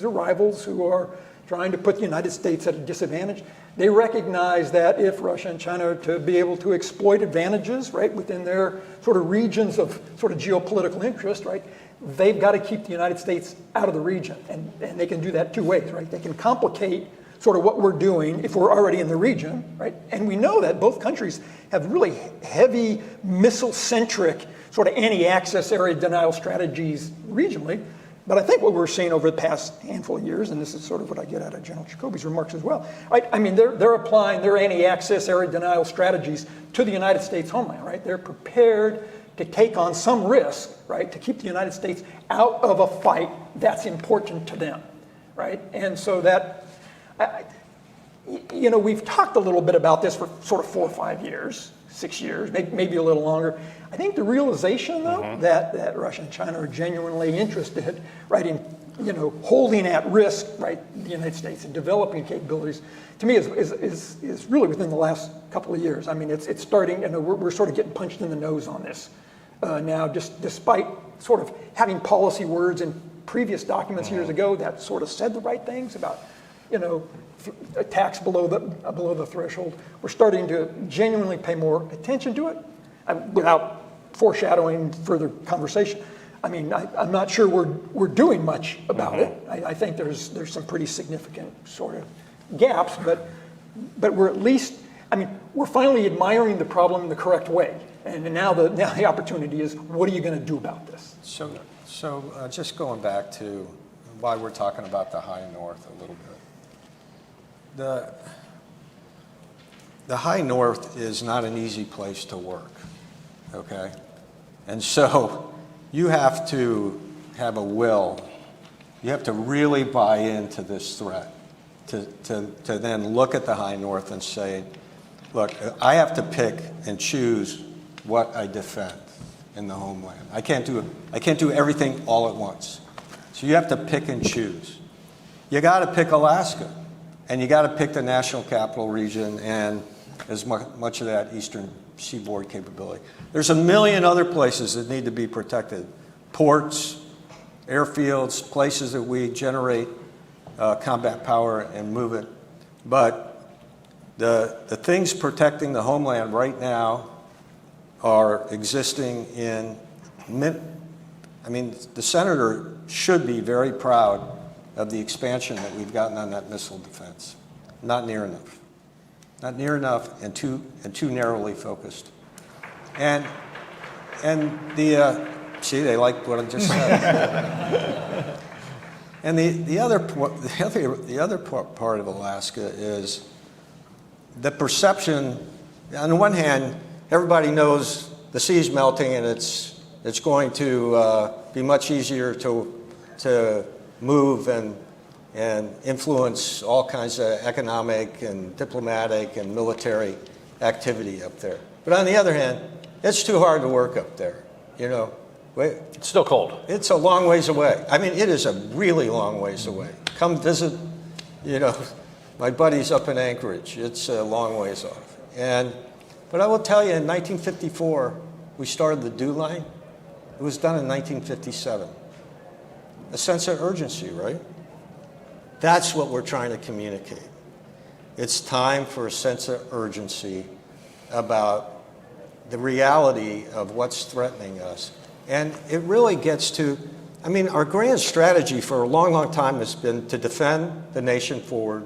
E: rivals who are trying to put the United States at a disadvantage. They recognize that if Russia and China are to be able to exploit advantages, right, within their sort of regions of sort of geopolitical interest, right, they've got to keep the United States out of the region. And they can do that two ways, right? They can complicate sort of what we're doing if we're already in the region, right? And we know that both countries have really heavy missile-centric sort of anti-access area denial strategies regionally. But I think what we're seeing over the past handful of years, and this is sort of what I get out of General Jacoby's remarks as well, right? I mean, they're applying their anti-access area denial strategies to the United States homeland, right? They're prepared to take on some risk, right, to keep the United States out of a fight that's important to them, right? And so that, we've talked a little bit about this for sort of 4 or 5 years, 6 years, maybe a little longer. I think the realization, though, that Russia and China are genuinely interested, right, in holding at risk, right, the United States and developing capabilities, to me is really within the last couple of years. I mean, it's starting, we're sort of getting punched in the nose on this now, just despite sort of having policy words in previous documents years ago that sort of said the right things about, attacks below the threshold. We're starting to genuinely pay more attention to it, without foreshadowing further conversation. I mean, I'm not sure we're doing much about it. I think there's some pretty significant sort of gaps, but we're at least, I mean, we're finally admiring the problem in the correct way. And now the opportunity is, what are you going to do about this?
F: So just going back to why we're talking about the high north a little bit. The high north is not an easy place to work, okay? And so you have to have a will. You have to really buy into this threat to then look at the high north and say, look, I have to pick and choose what I defend in the homeland. I can't do everything all at once. So you have to pick and choose. You got to pick Alaska, and you got to pick the National Capital Region and as much of that eastern seaboard capability. There's a million other places that need to be protected. Ports, airfields, places that we generate combat power and move it. But The things protecting the homeland right now are existing in, I mean, the senator should be very proud of the expansion that we've gotten on that missile defense. Not near enough. Not near enough and too narrowly focused. And the, see, they like what I just said. And the other part of Alaska is the perception. On the one hand, everybody knows the sea's melting and it's going to be much easier to move and influence all kinds of economic and diplomatic and military activity up there. But on the other hand, it's too hard to work up there. You know,
C: It's still cold.
F: it's a long ways away. I mean, it is a really long ways away. Come visit, you know, my buddies up in Anchorage. It's a long ways off. But I will tell you, in 1954, we started the DEW line. It was done in 1957. A sense of urgency, right? That's what we're trying to communicate. It's time for a sense of urgency about the reality of what's threatening us. And it really gets to, I mean, our grand strategy for a long, long time has been to defend the nation forward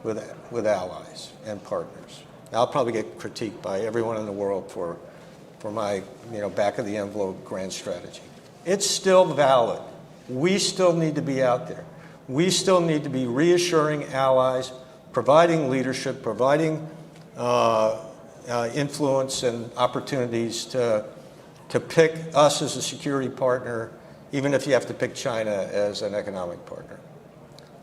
F: with allies and partners. Now, I'll probably get critiqued by everyone in the world for my, back of the envelope grand strategy. It's still valid. We still need to be out there. We still need to be reassuring allies, providing leadership, providing influence and opportunities to pick us as a security partner, even if you have to pick China as an economic partner.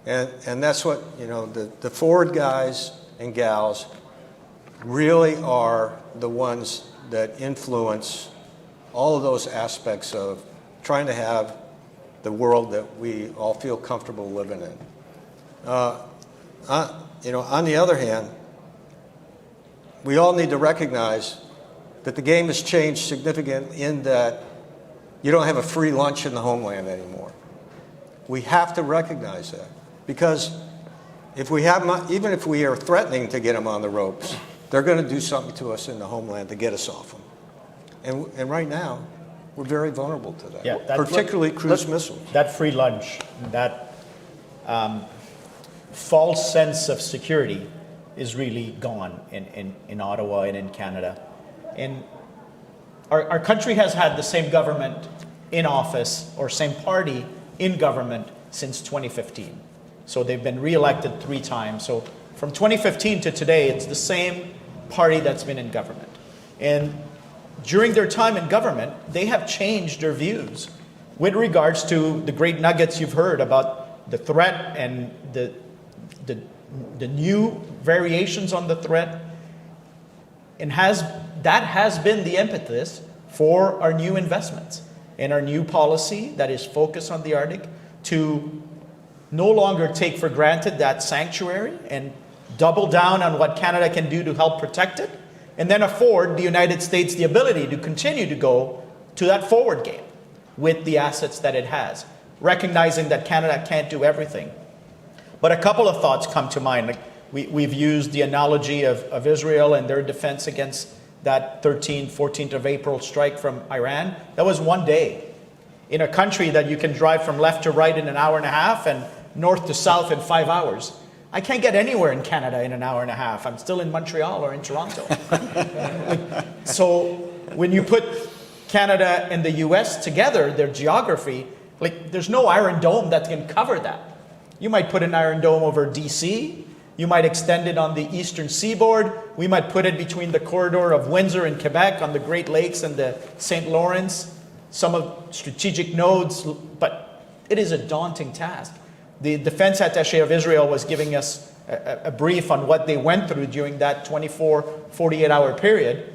F: And that's what, the forward guys and gals really are the ones that influence all of those aspects of trying to have the world that we all feel comfortable living in. On the other hand, we all need to recognize that the game has changed significantly in that you don't have a free lunch in the homeland anymore. We have to recognize that, because even if we are threatening to get them on the ropes, they're going to do something to us in the homeland to get us off them. And right now, we're very vulnerable to that, particularly cruise missiles.
D: That free lunch, that false sense of security is really gone in Ottawa and in Canada. And our country has had the same government in office, or same party in government, since 2015. So they've been re-elected 3 times. So from 2015 to today, it's the same party that's been in government. And during their time in government, they have changed their views with regards to the great nuggets you've heard about the threat and the new variations on the threat. And that has been the impetus for our new investments and our new policy that is focused on the Arctic, to no longer take for granted that sanctuary and double down on what Canada can do to help protect it, and then afford the United States the ability to continue to go to that forward game with the assets that it has, recognizing that Canada can't do everything. But a couple of thoughts come to mind. Like we've used the analogy of Israel and their defense against that 14th of April strike from Iran. That was one day. In a country that you can drive from left to right in an hour and a half and north to south in 5 hours. I can't get anywhere in Canada in an hour and a half. I'm still in Montreal or in Toronto. So when you put Canada and the US together, their geography, there's no Iron Dome that can cover that. You might put an Iron Dome over DC. You might extend it on the eastern seaboard. We might put it between the corridor of Windsor and Quebec on the Great Lakes and the St. Lawrence, some of strategic nodes, but it is a daunting task. The defense attaché of Israel was giving us a brief on what they went through during that 24, 48-hour period.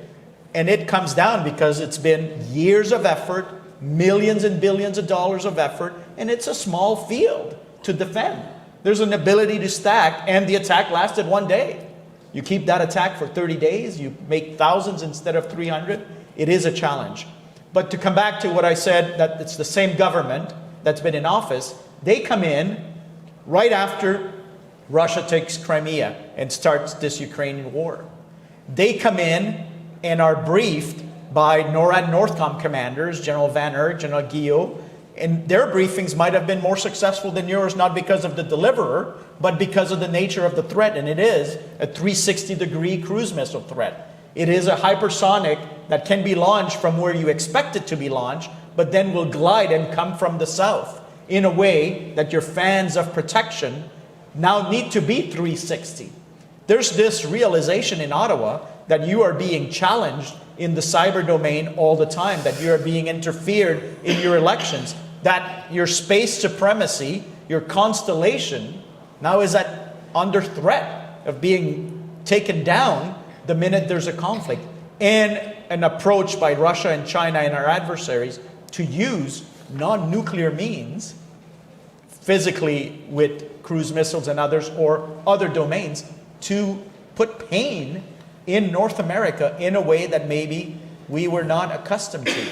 D: And it comes down because it's been years of effort, millions and billions of dollars of effort, and it's a small field to defend. There's an ability to stack, and the attack lasted 1 day. You keep that attack for 30 days, you make thousands instead of 300. It is a challenge. But to come back to what I said, that it's the same government that's been in office, they come in right after Russia takes Crimea and starts this Ukrainian war. They come in and are briefed by NORAD NORTHCOM commanders, General Van Erck, General Guillot, and their briefings might have been more successful than yours, not because of the deliverer, but because of the nature of the threat. And it is a 360-degree cruise missile threat. It is a hypersonic that can be launched from where you expect it to be launched, but then will glide and come from the south in a way that your fans of protection now need to be 360. There's this realization in Ottawa that you are being challenged in the cyber domain all the time, that you are being interfered in your elections, that your space supremacy, your constellation, now is under threat of being taken down the minute there's a conflict. And an approach by Russia and China and our adversaries to use non-nuclear means, physically with cruise missiles and others, or other domains, to put pain in North America in a way that maybe we were not accustomed to.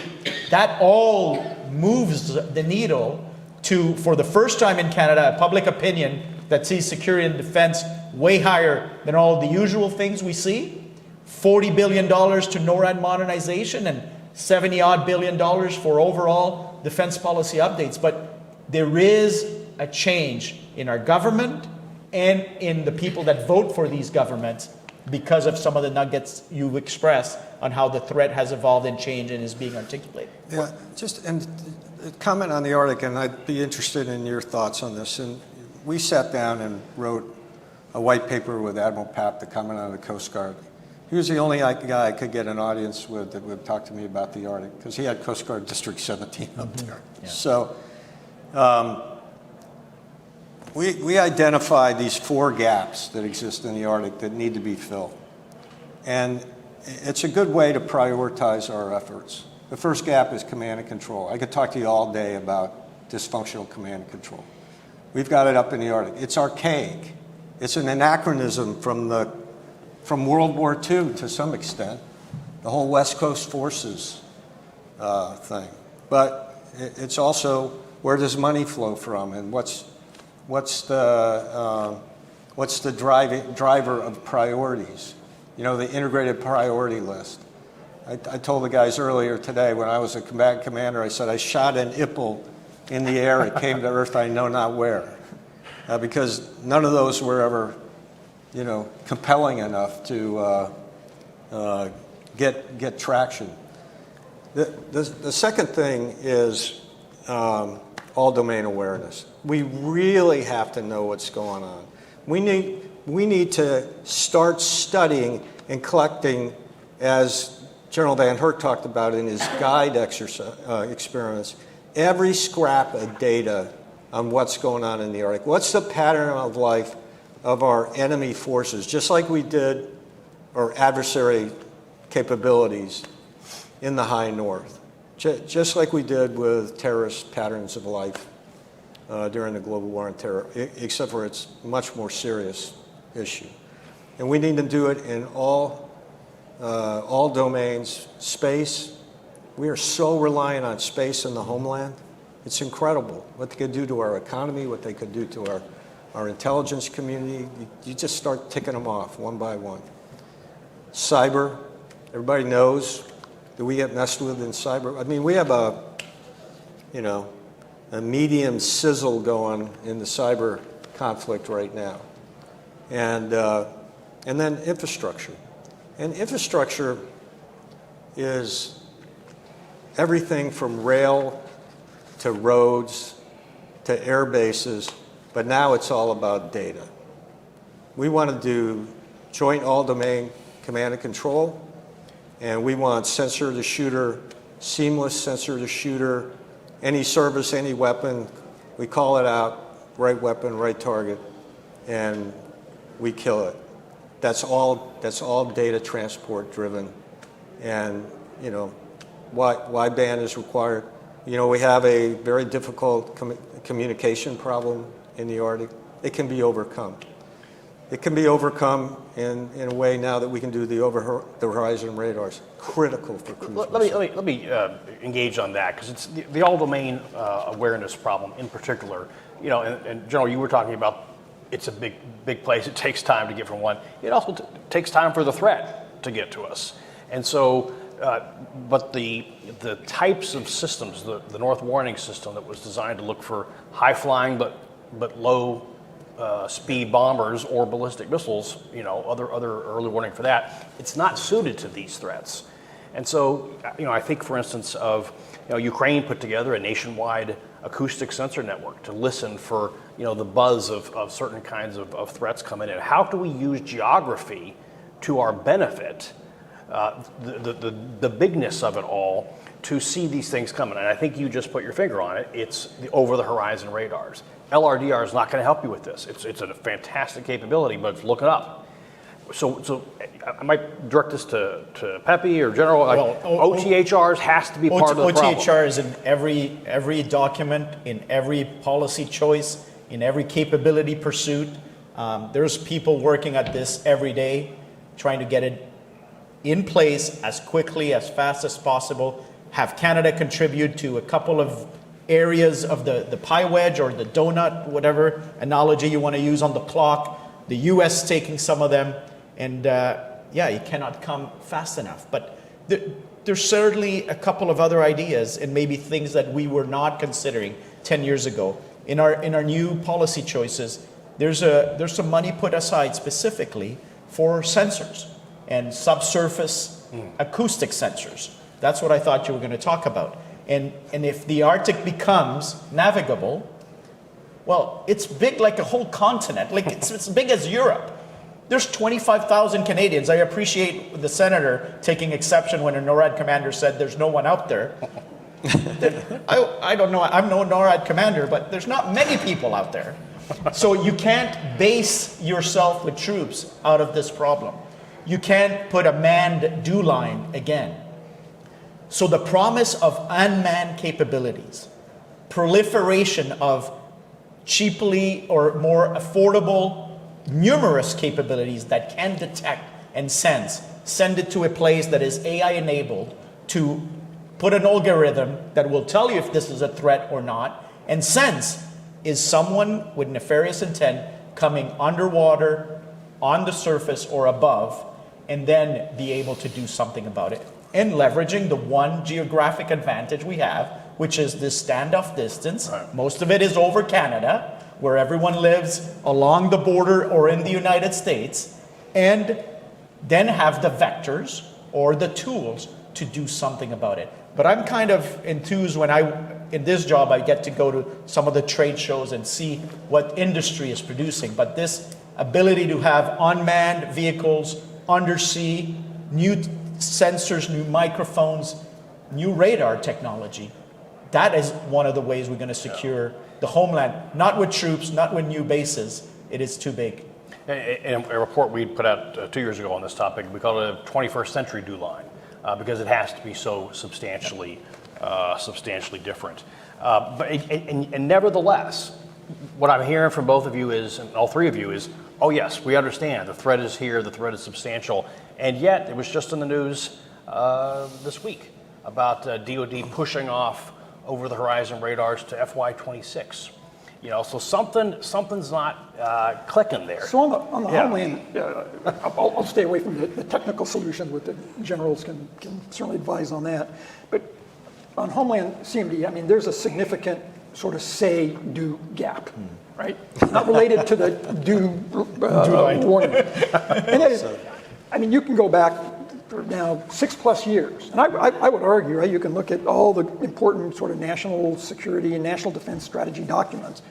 D: That all moves the needle to, for the first time in Canada, a public opinion that sees security and defense way higher than all the usual things we see. $40 billion to NORAD modernization and $70-odd billion for overall defense policy updates. But there is a change in our government and in the people that vote for these governments because of some of the nuggets you've expressed on how the threat has evolved and changed and is being articulated.
F: Yeah, just and comment on the Arctic, and I'd be interested in your thoughts on this. And we sat down and wrote a white paper with Admiral Papp, the Commandant of the Coast Guard. He was the only guy I could get an audience with that would talk to me about the Arctic, because he had Coast Guard District 17 up there. Yeah. So we identified these 4 gaps that exist in the Arctic that need to be filled. And it's a good way to prioritize our efforts. The first gap is command and control. I could talk to you all day about dysfunctional command and control. We've got it up in the Arctic. It's archaic. It's an anachronism from World War II to some extent, the whole West Coast forces thing. But it's also, where does money flow from, and what's the driver of priorities? You know, the integrated priority list. I told the guys earlier today when I was a combatant commander, I said I shot an IPL in the air. It came to earth I know not where, because none of those were ever, compelling enough to get traction. The second thing is all domain awareness. We really have to know what's going on. We need to start studying and collecting, as General Van Erck talked about in his guide experiments, every scrap of data on what's going on in the Arctic. What's the pattern of life of our enemy forces, just like we did, or adversary capabilities in the high north, just like we did with terrorist patterns of life during the global war on terror, except for it's a much more serious issue. And we need to do it in all domains. Space, we are so reliant on space and the homeland. It's incredible what they could do to our economy, what they could do to our intelligence community. You just start ticking them off one by one. Cyber, everybody knows that we get messed with in cyber. I mean, we have a medium sizzle going in the cyber conflict right now. And then infrastructure. And infrastructure is everything from rail to roads to air bases, but now it's all about data. We want to do joint all-domain command and control, and we want sensor-to-shooter, seamless sensor-to-shooter, any service, any weapon. We call it out, right weapon, right target, and we kill it. That's all data transport driven, and wideband is required. We have a very difficult communication problem in the Arctic. It can be overcome. It can be overcome in a way now that we can do the over-the-horizon radars, critical for cruise missiles.
C: Let me engage on that, because it's the all-domain awareness problem in particular. And General, you were talking about it's a big place. It takes time to get from one. It also takes time for the threat to get to us. And so, but the types of systems, the North Warning System that was designed to look for high-flying but low speed bombers or ballistic missiles, other early warning for that, it's not suited to these threats. And so, I think, for instance, of Ukraine put together a nationwide acoustic sensor network to listen for the buzz of certain kinds of threats coming in. How do we use geography to our benefit, the bigness of it all, to see these things coming? And I think you just put your finger on it. It's the over-the-horizon radars. LRDR is not going to help you with this. It's a fantastic capability, but look it up. So I might direct this to Pepe or General. OTHRs has to be part of the problem.
D: OTHR is in every document, in every policy choice, in every capability pursuit. There's people working at this every day, trying to get it in place as quickly, as fast as possible. Have Canada contribute to a couple of areas of the pie wedge or the donut, whatever analogy you want to use on the clock. The U.S. taking some of them. And you cannot come fast enough. But there's certainly a couple of other ideas and maybe things that we were not considering 10 years ago. In our new policy choices, there's some money put aside specifically for sensors and subsurface acoustic sensors. That's what I thought you were going to talk about. And if the Arctic becomes navigable, well, it's big like a whole continent. Like it's as big as Europe. There's 25,000 Canadians. I appreciate the senator taking exception when a NORAD commander said there's no one out there. I don't know. I'm no NORAD commander, but there's not many people out there. So you can't base yourself with troops out of this problem. You can't put a manned DEW line again. So the promise of unmanned capabilities, proliferation of cheaply or more affordable numerous capabilities that can detect and sense, send it to a place that is AI enabled to put an algorithm that will tell you if this is a threat or not, and sense is someone with nefarious intent coming underwater, on the surface or above, and then be able to do something about it. And leveraging the one geographic advantage we have, which is this standoff distance. Right. Most of it is over Canada, where everyone lives along the border or in the United States, and then have the vectors or the tools to do something about it. But I'm kind of enthused when in this job, I get to go to some of the trade shows and see what industry is producing. But this ability to have unmanned vehicles, undersea, new sensors, new microphones, new radar technology, that is one of the ways we're going to secure the homeland, not with troops, not with new bases. It is too big.
C: In a report we put out 2 years ago on this topic, we call it a 21st century DEW line because it has to be so substantially different. And nevertheless, what I'm hearing from both of you is, and all three of you is, oh yes, we understand the threat is here, the threat is substantial, and yet it was just in the news this week about DoD pushing off over-the-horizon radars to FY26. So something's not clicking there.
E: So on the homeland, I'll stay away from the technical solutions. With the generals can certainly advise on that. But on homeland CMD, I mean, there's a significant sort of say-do gap, right? Not related to the DEW warning. And I mean, you can go back for now 6+ years. And I would argue, right, you can look at all the important sort of national security and national defense strategy documents.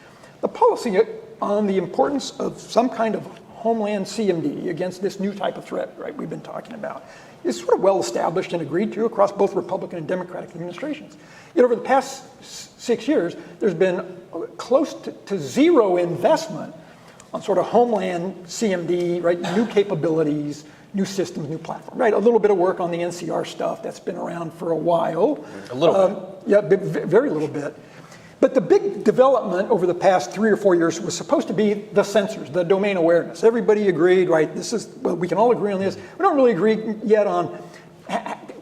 E: The policy on the importance of some kind of homeland CMD against this new type of threat, right, we've been talking about, is sort of well established and agreed to across both Republican and Democratic administrations. Yet over the past 6 years, there's been close to zero investment on sort of homeland CMD, right, new capabilities, new systems, new platform, right? A little bit of work on the NCR stuff that's been around for a while.
C: A little bit.
E: Yeah, very little bit. But the big development over the past 3 or 4 years was supposed to be the sensors, the domain awareness. Everybody agreed, right? We can all agree on this. We don't really agree yet on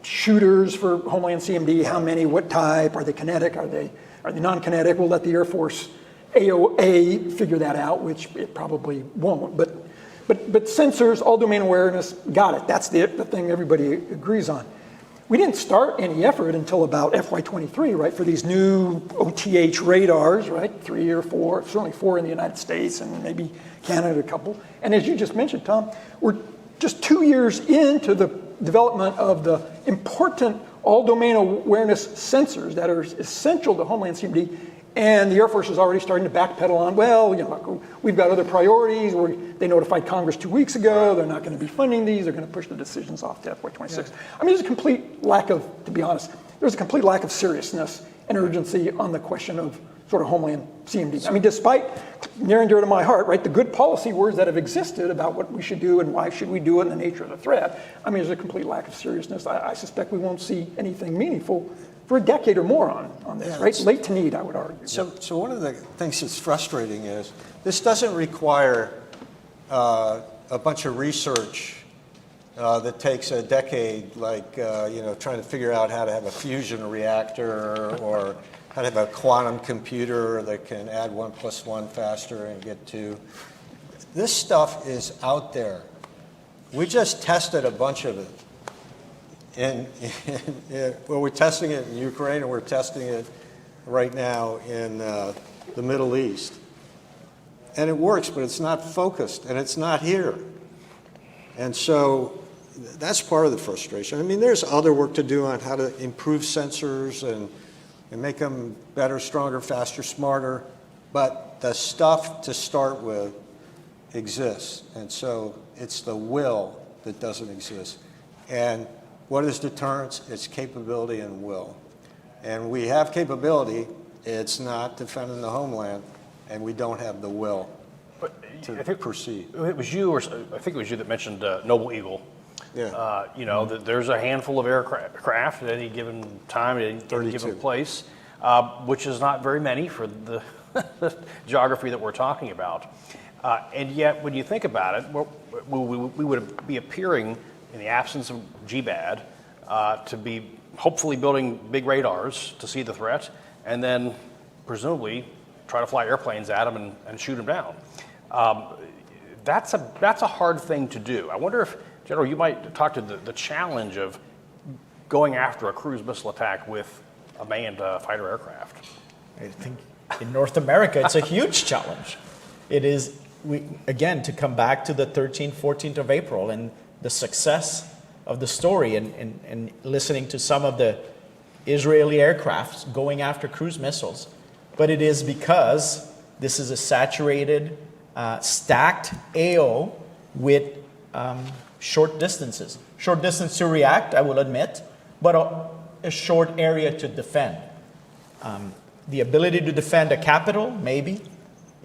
E: shooters for homeland CMD. How many? What type? Are they kinetic? Are they non-kinetic? We'll let the Air Force AOA figure that out, which it probably won't. But sensors, all domain awareness, got it. That's the thing everybody agrees on. We didn't start any effort until about FY23, right, for these new OTH radars, right, 3 or 4, certainly 4 in the United States and maybe Canada a couple. And as you just mentioned, Tom, we're just 2 years into the development of the important all domain awareness sensors that are essential to Homeland CMD. And the Air Force is already starting to backpedal on, well, you know, we've got other priorities. They notified Congress 2 weeks ago. They're not going to be funding these. They're going to push the decisions off to FY26. Yeah. I mean, there's a complete lack of, to be honest, there's a complete lack of seriousness and urgency on the question of sort of Homeland CMD. I mean, despite near and dear to my heart, right, the good policy words that have existed about what we should do and why should we do it and the nature of the threat, I mean, there's a complete lack of seriousness. I suspect we won't see anything meaningful for a decade or more on this, yeah, right? Late to need, I would argue.
F: So one of the things that's frustrating is this doesn't require a bunch of research that takes a decade, like trying to figure out how to have a fusion reactor or how to have a quantum computer that can add 1 + 1 faster and get 2. This stuff is out there. We just tested a bunch of it. Well, we're testing it in Ukraine, and we're testing it right now in the Middle East. And it works, but it's not focused, and it's not here. And so that's part of the frustration. I mean, there's other work to do on how to improve sensors and make them better, stronger, faster, smarter. But the stuff to start with exists. And so it's the will that doesn't exist. And what is deterrence? It's capability and will. And we have capability. It's not defending the homeland, and we don't have the will to proceed.
C: It was you, or I think it was you that mentioned Noble Eagle.
F: Yeah.
C: That there's a handful of aircraft at any given time, at any given place, which is not very many for the geography that we're talking about. And yet, when you think about it, we would be appearing, in the absence of GBAD, to be hopefully building big radars to see the threat, and then presumably try to fly airplanes at them and shoot them down. That's a hard thing to do. I wonder if, General, you might talk to the challenge of going after a cruise missile attack with a manned fighter aircraft.
D: I think in North America, it's a huge challenge. It is, again, to come back to the 13th, 14th of April and the success of the story and listening to some of the Israeli aircrafts going after cruise missiles. But it is because this is a saturated, stacked AO with short distances. Short distance to react, I will admit, but a short area to defend. The ability to defend a capital, maybe.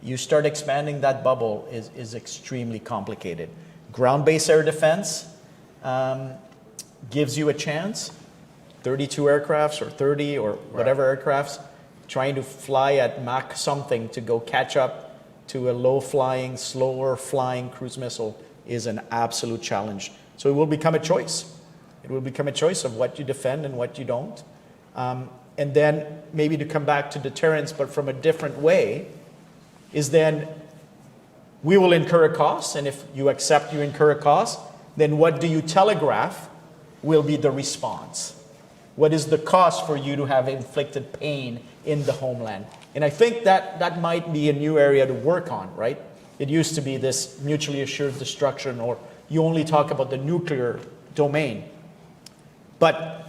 D: You start expanding that bubble is extremely complicated. Ground-based air defense gives you a chance. 32 aircrafts or 30 or whatever aircrafts trying to fly at Mach something to go catch up to a low-flying, slower-flying cruise missile is an absolute challenge. So it will become a choice. It will become a choice of what you defend and what you don't. And then maybe to come back to deterrence, but from a different way, is then we will incur a cost, and if you accept you incur a cost, then what do you telegraph will be the response. What is the cost for you to have inflicted pain in the homeland? And I think that might be a new area to work on, right? It used to be this mutually assured destruction, or you only talk about the nuclear domain. But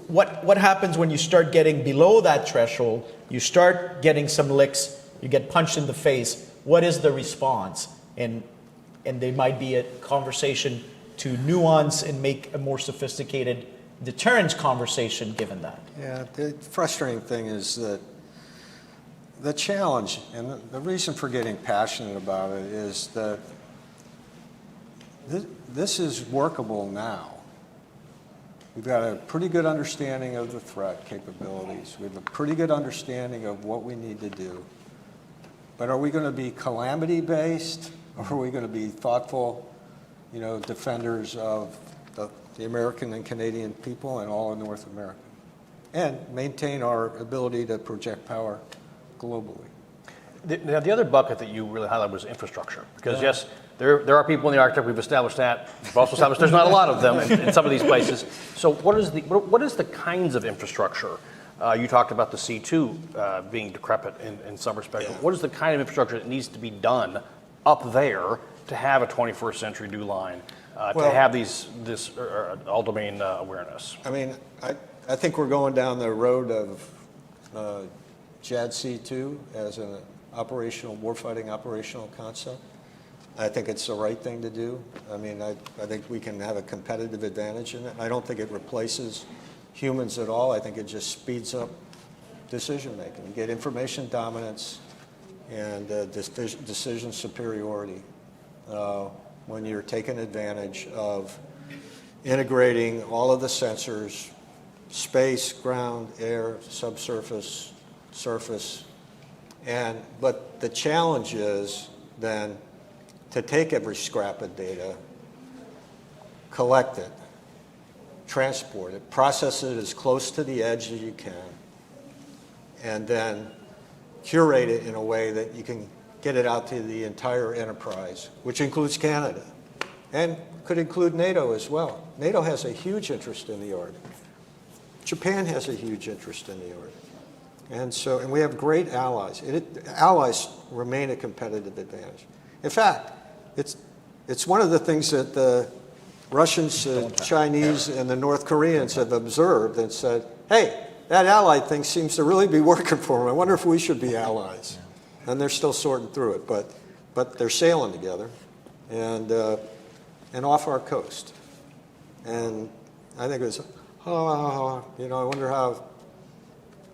D: what happens when you start getting below that threshold? You start getting some licks, you get punched in the face. What is the response? And there might be a conversation to nuance and make a more sophisticated deterrence conversation given that.
F: Yeah, the frustrating thing is that the challenge, and the reason for getting passionate about it is that this is workable now. We've got a pretty good understanding of the threat capabilities. We have a pretty good understanding of what we need to do. But are we going to be calamity-based, or are we going to be thoughtful, defenders of the American and Canadian people and all of North America, and maintain our ability to project power globally?
C: Now, the other bucket that you really highlighted was infrastructure, because yes, there are people in the Arctic. We've established that. We've also established there's not a lot of them in some of these places. So, what is the kinds of infrastructure? You talked about the C2 being decrepit in some respect.
F: Yeah.
C: What is the kind of infrastructure that needs to be done up there to have a 21st century DO line, to have this all-domain awareness?
F: I mean, I think we're going down the road of JADC2 as an warfighting operational concept. I think it's the right thing to do. I mean, I think we can have a competitive advantage in it. I don't think it replaces humans at all. I think it just speeds up decision making. You get information dominance and decision superiority when you're taking advantage of integrating all of the sensors, space, ground, air, subsurface, surface. But the challenge is then to take every scrap of data, collect it, transport it, process it as close to the edge as you can, and then curate it in a way that you can get it out to the entire enterprise, which includes Canada, and could include NATO as well. NATO has a huge interest in the Arctic. Japan has a huge interest in the Arctic. And we have great allies. Allies remain a competitive advantage. In fact, it's one of the things that the Russians, Chinese, and the North Koreans have observed and said, hey, that allied thing seems to really be working for them. I wonder if we should be allies. And they're still sorting through it, but they're sailing together and off our coast. And I think it was, I wonder how,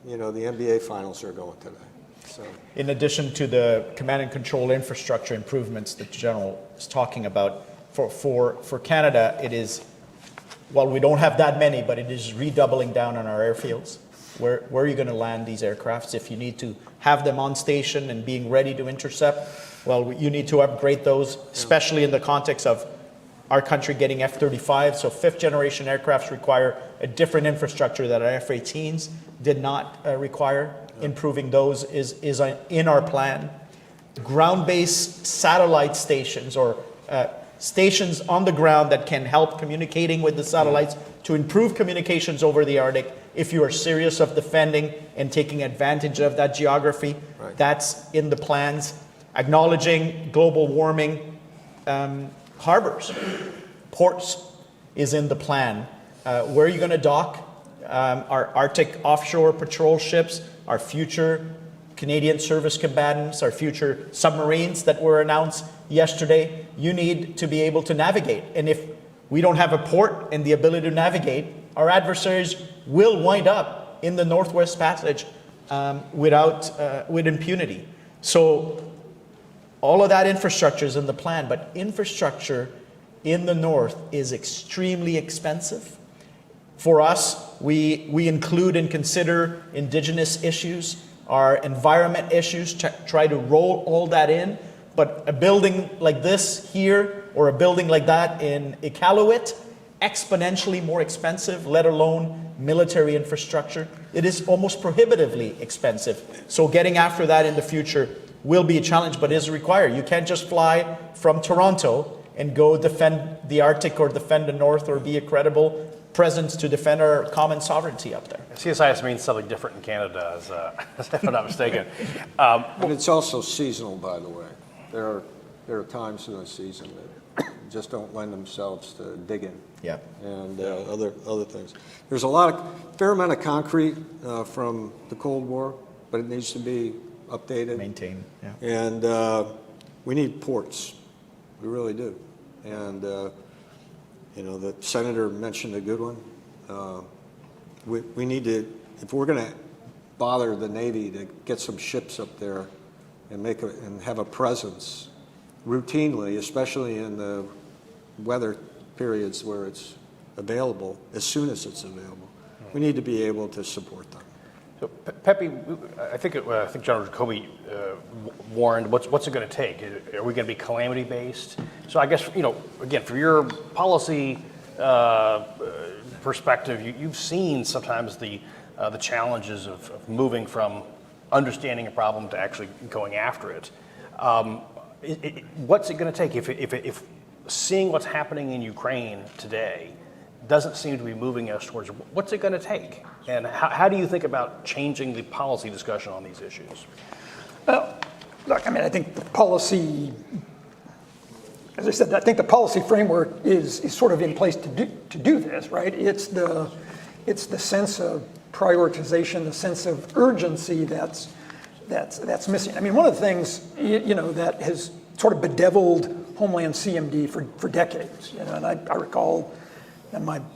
F: the NBA finals are going today. So.
D: In addition to the command and control infrastructure improvements that the General is talking about, for Canada, it is, well, we don't have that many, but it is redoubling down on our airfields. Where are you going to land these aircrafts? If you need to have them on station and being ready to intercept, well, you need to upgrade those, especially in the context of our country getting F-35. So fifth generation aircrafts require a different infrastructure that our F-18s did not require. Improving those is in our plan. Ground-based satellite stations or stations on the ground that can help communicating with the satellites to improve communications over the Arctic. If you are serious of defending and taking advantage of that geography, that's in the plans. Acknowledging global warming, harbors, ports is in the plan. Where are you going to dock? Our Arctic offshore patrol ships, our future Canadian service combatants, our future submarines that were announced yesterday, you need to be able to navigate. And if we don't have a port and the ability to navigate, our adversaries will wind up in the Northwest Passage with impunity. So all of that infrastructure is in the plan, but infrastructure in the North is extremely expensive. For us, we include and consider Indigenous issues, our environment issues, try to roll all that in. But a building like this here or a building like that in Iqaluit, exponentially more expensive, let alone military infrastructure. It is almost prohibitively expensive. So getting after that in the future will be a challenge, but is required. You can't just fly from Toronto and go defend the Arctic or defend the North or be a credible presence to defend our common sovereignty up there.
C: CSIS means something different in Canada, if I'm not mistaken.
F: But it's also seasonal, by the way. There are times in the season that just don't lend themselves to digging.
D: Yeah.
F: And other things. There's fair amount of concrete from the Cold War, but it needs to be updated.
D: Maintained, yeah.
F: And we need ports. We really do. And the senator mentioned a good one. We need to, if we're going to bother the Navy to get some ships up there and have a presence routinely, especially in the weather periods where it's available, as soon as it's available, we need to be able to support them.
C: So, Pepe, I think General Jacoby warned, what's it going to take? Are we going to be calamity-based? So I guess, again, from your policy perspective, you've seen sometimes the challenges of moving from understanding a problem to actually going after it. What's it going to take if seeing what's happening in Ukraine today doesn't seem to be moving us towards, what's it going to take? And how do you think about changing the policy discussion on these issues?
E: Well, look, I mean, I think the policy, as I said, I think the policy framework is sort of in place to do this, right? It's the sense of prioritization, the sense of urgency that's missing. I mean, one of the things, that has sort of bedeviled Homeland CMD for decades, and I recall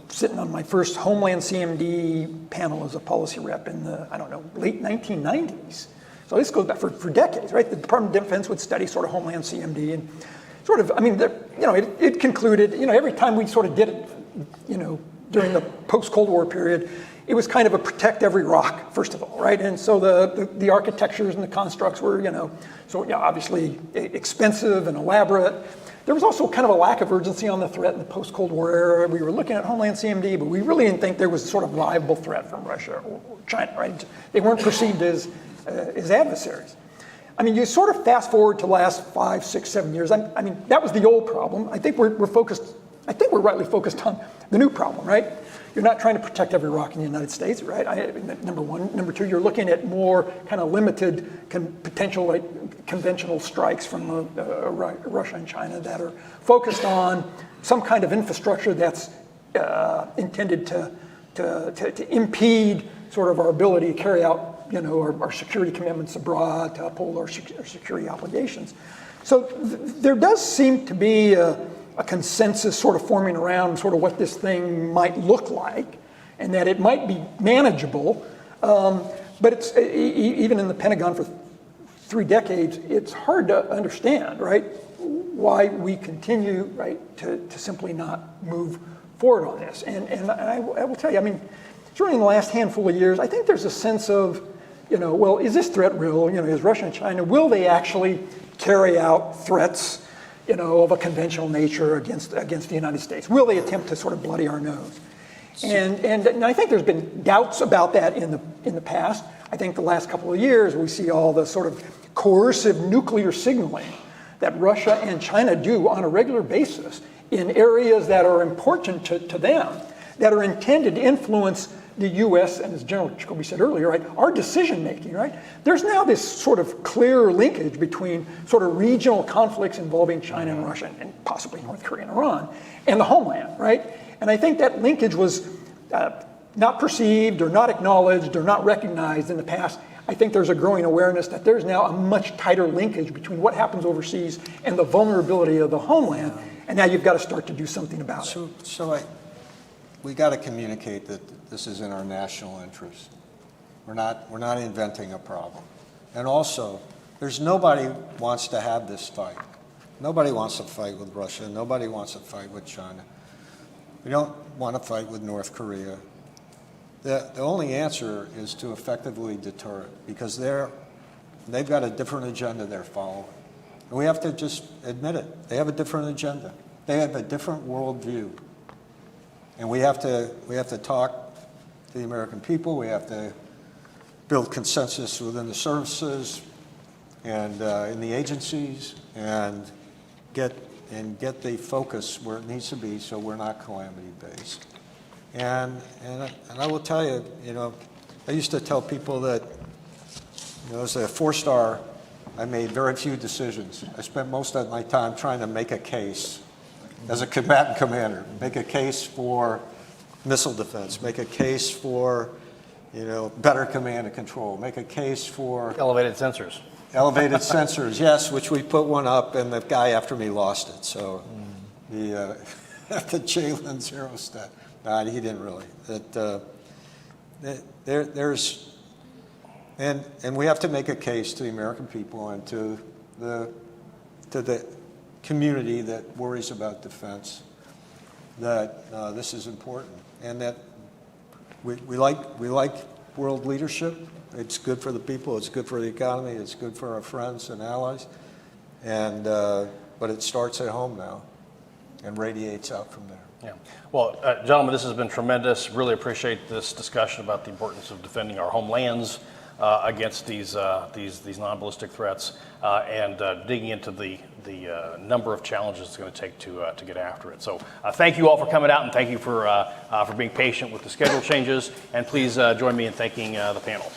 E: sitting on my first Homeland CMD panel as a policy rep in the, late 1990s. So this goes back for decades, right? The Department of Defense would study sort of Homeland CMD and sort of, it concluded, every time we sort of did it, during the post-Cold War period, it was kind of a protect every rock, first of all, right? And so the architectures and the constructs were, obviously expensive and elaborate. There was also kind of a lack of urgency on the threat in the post-Cold War era. We were looking at Homeland CMD, but we really didn't think there was a sort of viable threat from Russia or China, right? They weren't perceived as adversaries. I mean, you sort of fast forward to the last 5, 6, 7 years. I mean, that was the old problem. I think we're rightly focused on the new problem, right? You're not trying to protect every rock in the United States, right? Number one. Number two, you're looking at more kind of limited potential, like conventional strikes from Russia and China that are focused on some kind of infrastructure that's intended to impede sort of our ability to carry out, our security commitments abroad, to uphold our security obligations. So there does seem to be a consensus sort of forming around sort of what this thing might look like, and that it might be manageable. But it's even in the Pentagon for 3 decades, it's hard to understand, right, why we continue, right, to simply not move forward on this. And I will tell you, I mean, certainly in the last handful of years, I think there's a sense of, well, is this threat real? Is Russia and China, will they actually carry out threats, of a conventional nature against the United States? Will they attempt to sort of bloody our nose? And I think there's been doubts about that in the past. I think the last couple of years we see all the sort of coercive nuclear signaling that Russia and China do on a regular basis in areas that are important to them, that are intended to influence the U.S., and as General Jacoby said earlier, right, our decision making, right? There's now this sort of clear linkage between sort of regional conflicts involving China and Russia, and possibly North Korea and Iran, and the homeland, right? And I think that linkage was not perceived or not acknowledged or not recognized in the past. I think there's a growing awareness that there's now a much tighter linkage between what happens overseas and the vulnerability of the homeland, and now you've got to start to do something about it.
F: We got to communicate that this is in our national interest. We're not inventing a problem. And also, there's nobody wants to have this fight. Nobody wants to fight with Russia. Nobody wants to fight with China. We don't want to fight with North Korea. The only answer is to effectively deter it, because they've got a different agenda they're following. And we have to just admit it. They have a different agenda. They have a different worldview. And we have to talk to the American people. We have to build consensus within the services and in the agencies, and get the focus where it needs to be, so we're not calamity based. And I will tell you, I used to tell people that, as a 4-star, I made very few decisions. I spent most of my time trying to make a case as a combatant commander, make a case for missile defense, make a case for, better command and control, make a case for
C: Elevated sensors.
F: Elevated sensors, yes, which we put one up, and the guy after me lost it. So the Jalen Zerostat, he didn't really. And we have to make a case to the American people and to the community that worries about defense that this is important, and that we like world leadership. It's good for the people. It's good for the economy. It's good for our friends and allies. And but it starts at home now, and radiates out from there.
C: Yeah. Well, gentlemen, this has been tremendous. Really appreciate this discussion about the importance of defending our homelands, against these non-ballistic threats and digging into the number of challenges it's going to take to get after it. So thank you all for coming out, and thank you for being patient with the schedule changes. And please join me in thanking the panel.